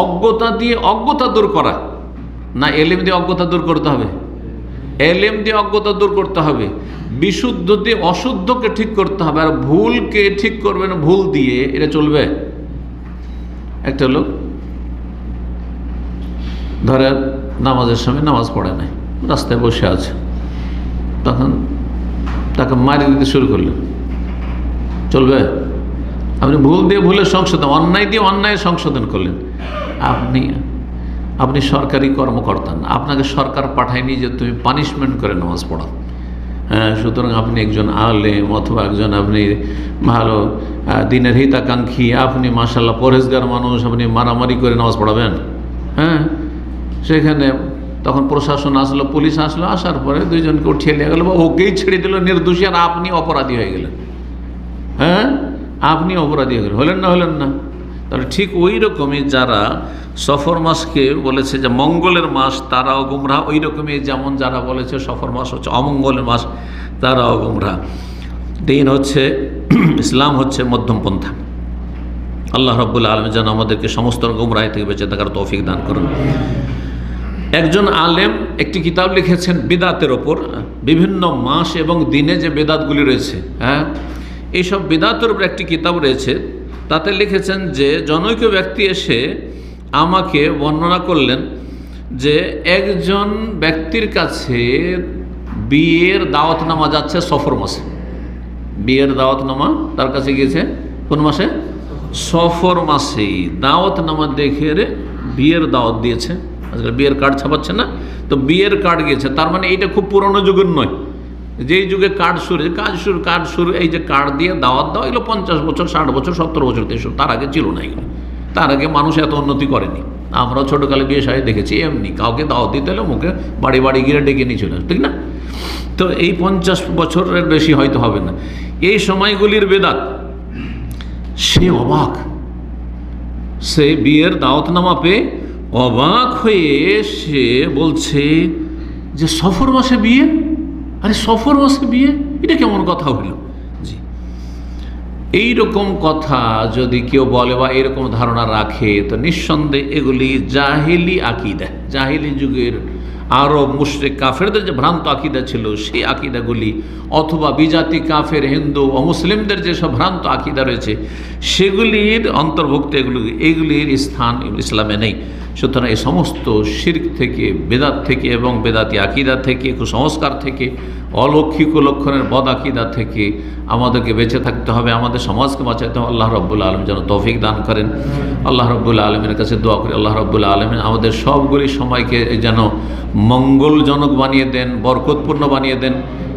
অজ্ঞতা দিয়ে অজ্ঞতা দূর করা, না এলেম দিয়ে অজ্ঞতা দূর করতে হবে? এলেম দিয়ে অজ্ঞতা দূর করতে হবে। বিশুদ্ধ দিয়ে অশুদ্ধকে ঠিক করতে হবে, আর ভুলকে ঠিক করবেন ভুল দিয়ে, এটা চলবে? একটা লোক ধরে নামাজের সময় নামাজ পড়ে নাই, রাস্তায় বসে আছে, তখন তাকে মারি দিতে শুরু করলেন। চলবে? আপনি ভুল দিয়ে ভুলের সংশোধন, অন্যায় দিয়ে অন্যায়ের সংশোধন করলেন। আপনি সরকারি কর্মকর্তা না, আপনাকে সরকার পাঠায়নি যে তুমি পানিশমেন্ট করে নামাজ পড়াও। হ্যাঁ, সুতরাং আপনি একজন আলেম অথবা একজন আপনি ভালো দিনের হিতাকাঙ্ক্ষী, আপনি মাশাআল্লাহ পরহেজগার মানুষ, আপনি মারামারি করে নামাজ পড়াবেন? হ্যাঁ, সেখানে তখন প্রশাসন আসলো, পুলিশ আসলো, আসার পরে দুইজনকে উঠিয়ে নিয়ে গেল বা ওকেই ছেড়ে দিল নির্দোষী, আর আপনি অপরাধী হয়ে গেলেন। হ্যাঁ, আপনি অপরাধী হয়ে গেলেন, হলেন না? হলেন না? তাহলে ঠিক ওই রকমই যারা সফর মাসকে বলেছে যে মঙ্গলের মাস, তারাও গুমরাহ। ওই রকমই যেমন যারা বলেছে সফর মাস হচ্ছে অমঙ্গলের মাস, তারাও গুমরাহ। দিন হচ্ছে ইসলাম হচ্ছে মধ্যম পন্থা। আল্লাহ রাব্বুল আলামিন যেন আমাদেরকে সমস্ত গুমরাহি থেকে বেঁচে থাকার তৌফিক দান করুন। একজন আলেম একটি কিতাব লিখেছেন বিদাতের ওপর, বিভিন্ন মাস এবং দিনে যে বেদাতগুলি রয়েছে, হ্যাঁ, এইসব বিদাতের উপর একটি কিতাব রয়েছে। তাতে লিখেছেন যে জনৈক ব্যক্তি এসে আমাকে বর্ণনা করলেন যে একজন ব্যক্তির কাছে বিয়ের দাওয়াতনামা যাচ্ছে সফর মাসে। বিয়ের দাওয়াতনামা তার কাছে গিয়েছে কোন মাসে? সফর মাসেই দাওয়াতনামা দেখে বিয়ের দাওয়াত দিয়েছে। আজকাল বিয়ের কার্ড ছাপাচ্ছে না, তো বিয়ের কার্ড গিয়েছে। তার মানে এইটা খুব পুরনো যুগের নয়, যেই যুগে কার্ড শুরু এই যে কার্ড দিয়ে দাওয়াত দেওয়া, এগুলো 50 বছর 60 বছর 70 বছর 63, তার আগে ছিল না এগুলো। তার আগে মানুষ এত উন্নতি করেনি। আমরাও ছোটোকালে বিয়ে শাড়ি দেখেছি, এমনি কাউকে দাওয়াত দিতে হলে মুখে বাড়ি বাড়ি গিয়ে ডেকে নিয়ে চলে, ঠিক না? তো এই 50 বছরের বেশি হয়তো হবে না, এই সময়গুলির বেদাত। সে অবাক, সে বিয়ের দাওয়াতনামা পেয়ে অবাক হয়ে সে বলছে যে সফর মাসে বিয়ে? আরে সফর মাসে বিয়ে, এটা কেমন কথা হইল? জি, এইরকম কথা যদি কেউ বলে বা এরকম ধারণা রাখে, তো নিঃসন্দেহে এগুলি জাহিলি আকিদা, জাহিলি যুগের আরব মুশরিক কাফেরদের যে ভ্রান্ত আকিদা ছিল, সেই আকিদাগুলি, অথবা বিজাতি কাফের হিন্দু ও মুসলিমদের যেসব ভ্রান্ত আকিদা রয়েছে, সেগুলির অন্তর্ভুক্ত এগুলির স্থান ইসলামে নেই। সুতরাং এই সমস্ত শিরক থেকে, বেদাত থেকে এবং বেদাতি আকিদা থেকে, কুসংস্কার থেকে, অলৌকিক লক্ষণের বদ আকিদা থেকে আমাদেরকে বেঁচে থাকতে হবে, আমাদের সমাজকে বাঁচাতে হবে। আল্লাহ রাব্বুল আলামিন যেন তৌফিক দান করেন। আল্লাহ রাব্বুল আলামিনের কাছে দোয়া করি, আল্লাহ রাব্বুল আলামিন আমাদের সবগুলি সময়কে যেন মঙ্গলজনক বানিয়ে দেন, বরকতপূর্ণ বানিয়ে দেন,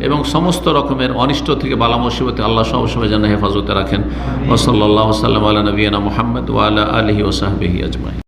এবং সমস্ত রকমের অনিষ্ট থেকে, বালা মুসিবতে আল্লাহ সবসময় যেন হেফাজতে রাখেন। ওয়া সাল্লাল্লাহু সাল্লাম আলা নবিয়িনা মুহাম্মদ ওয়া আলা আলিহি ওয়া সাহবিহি আজমাইন।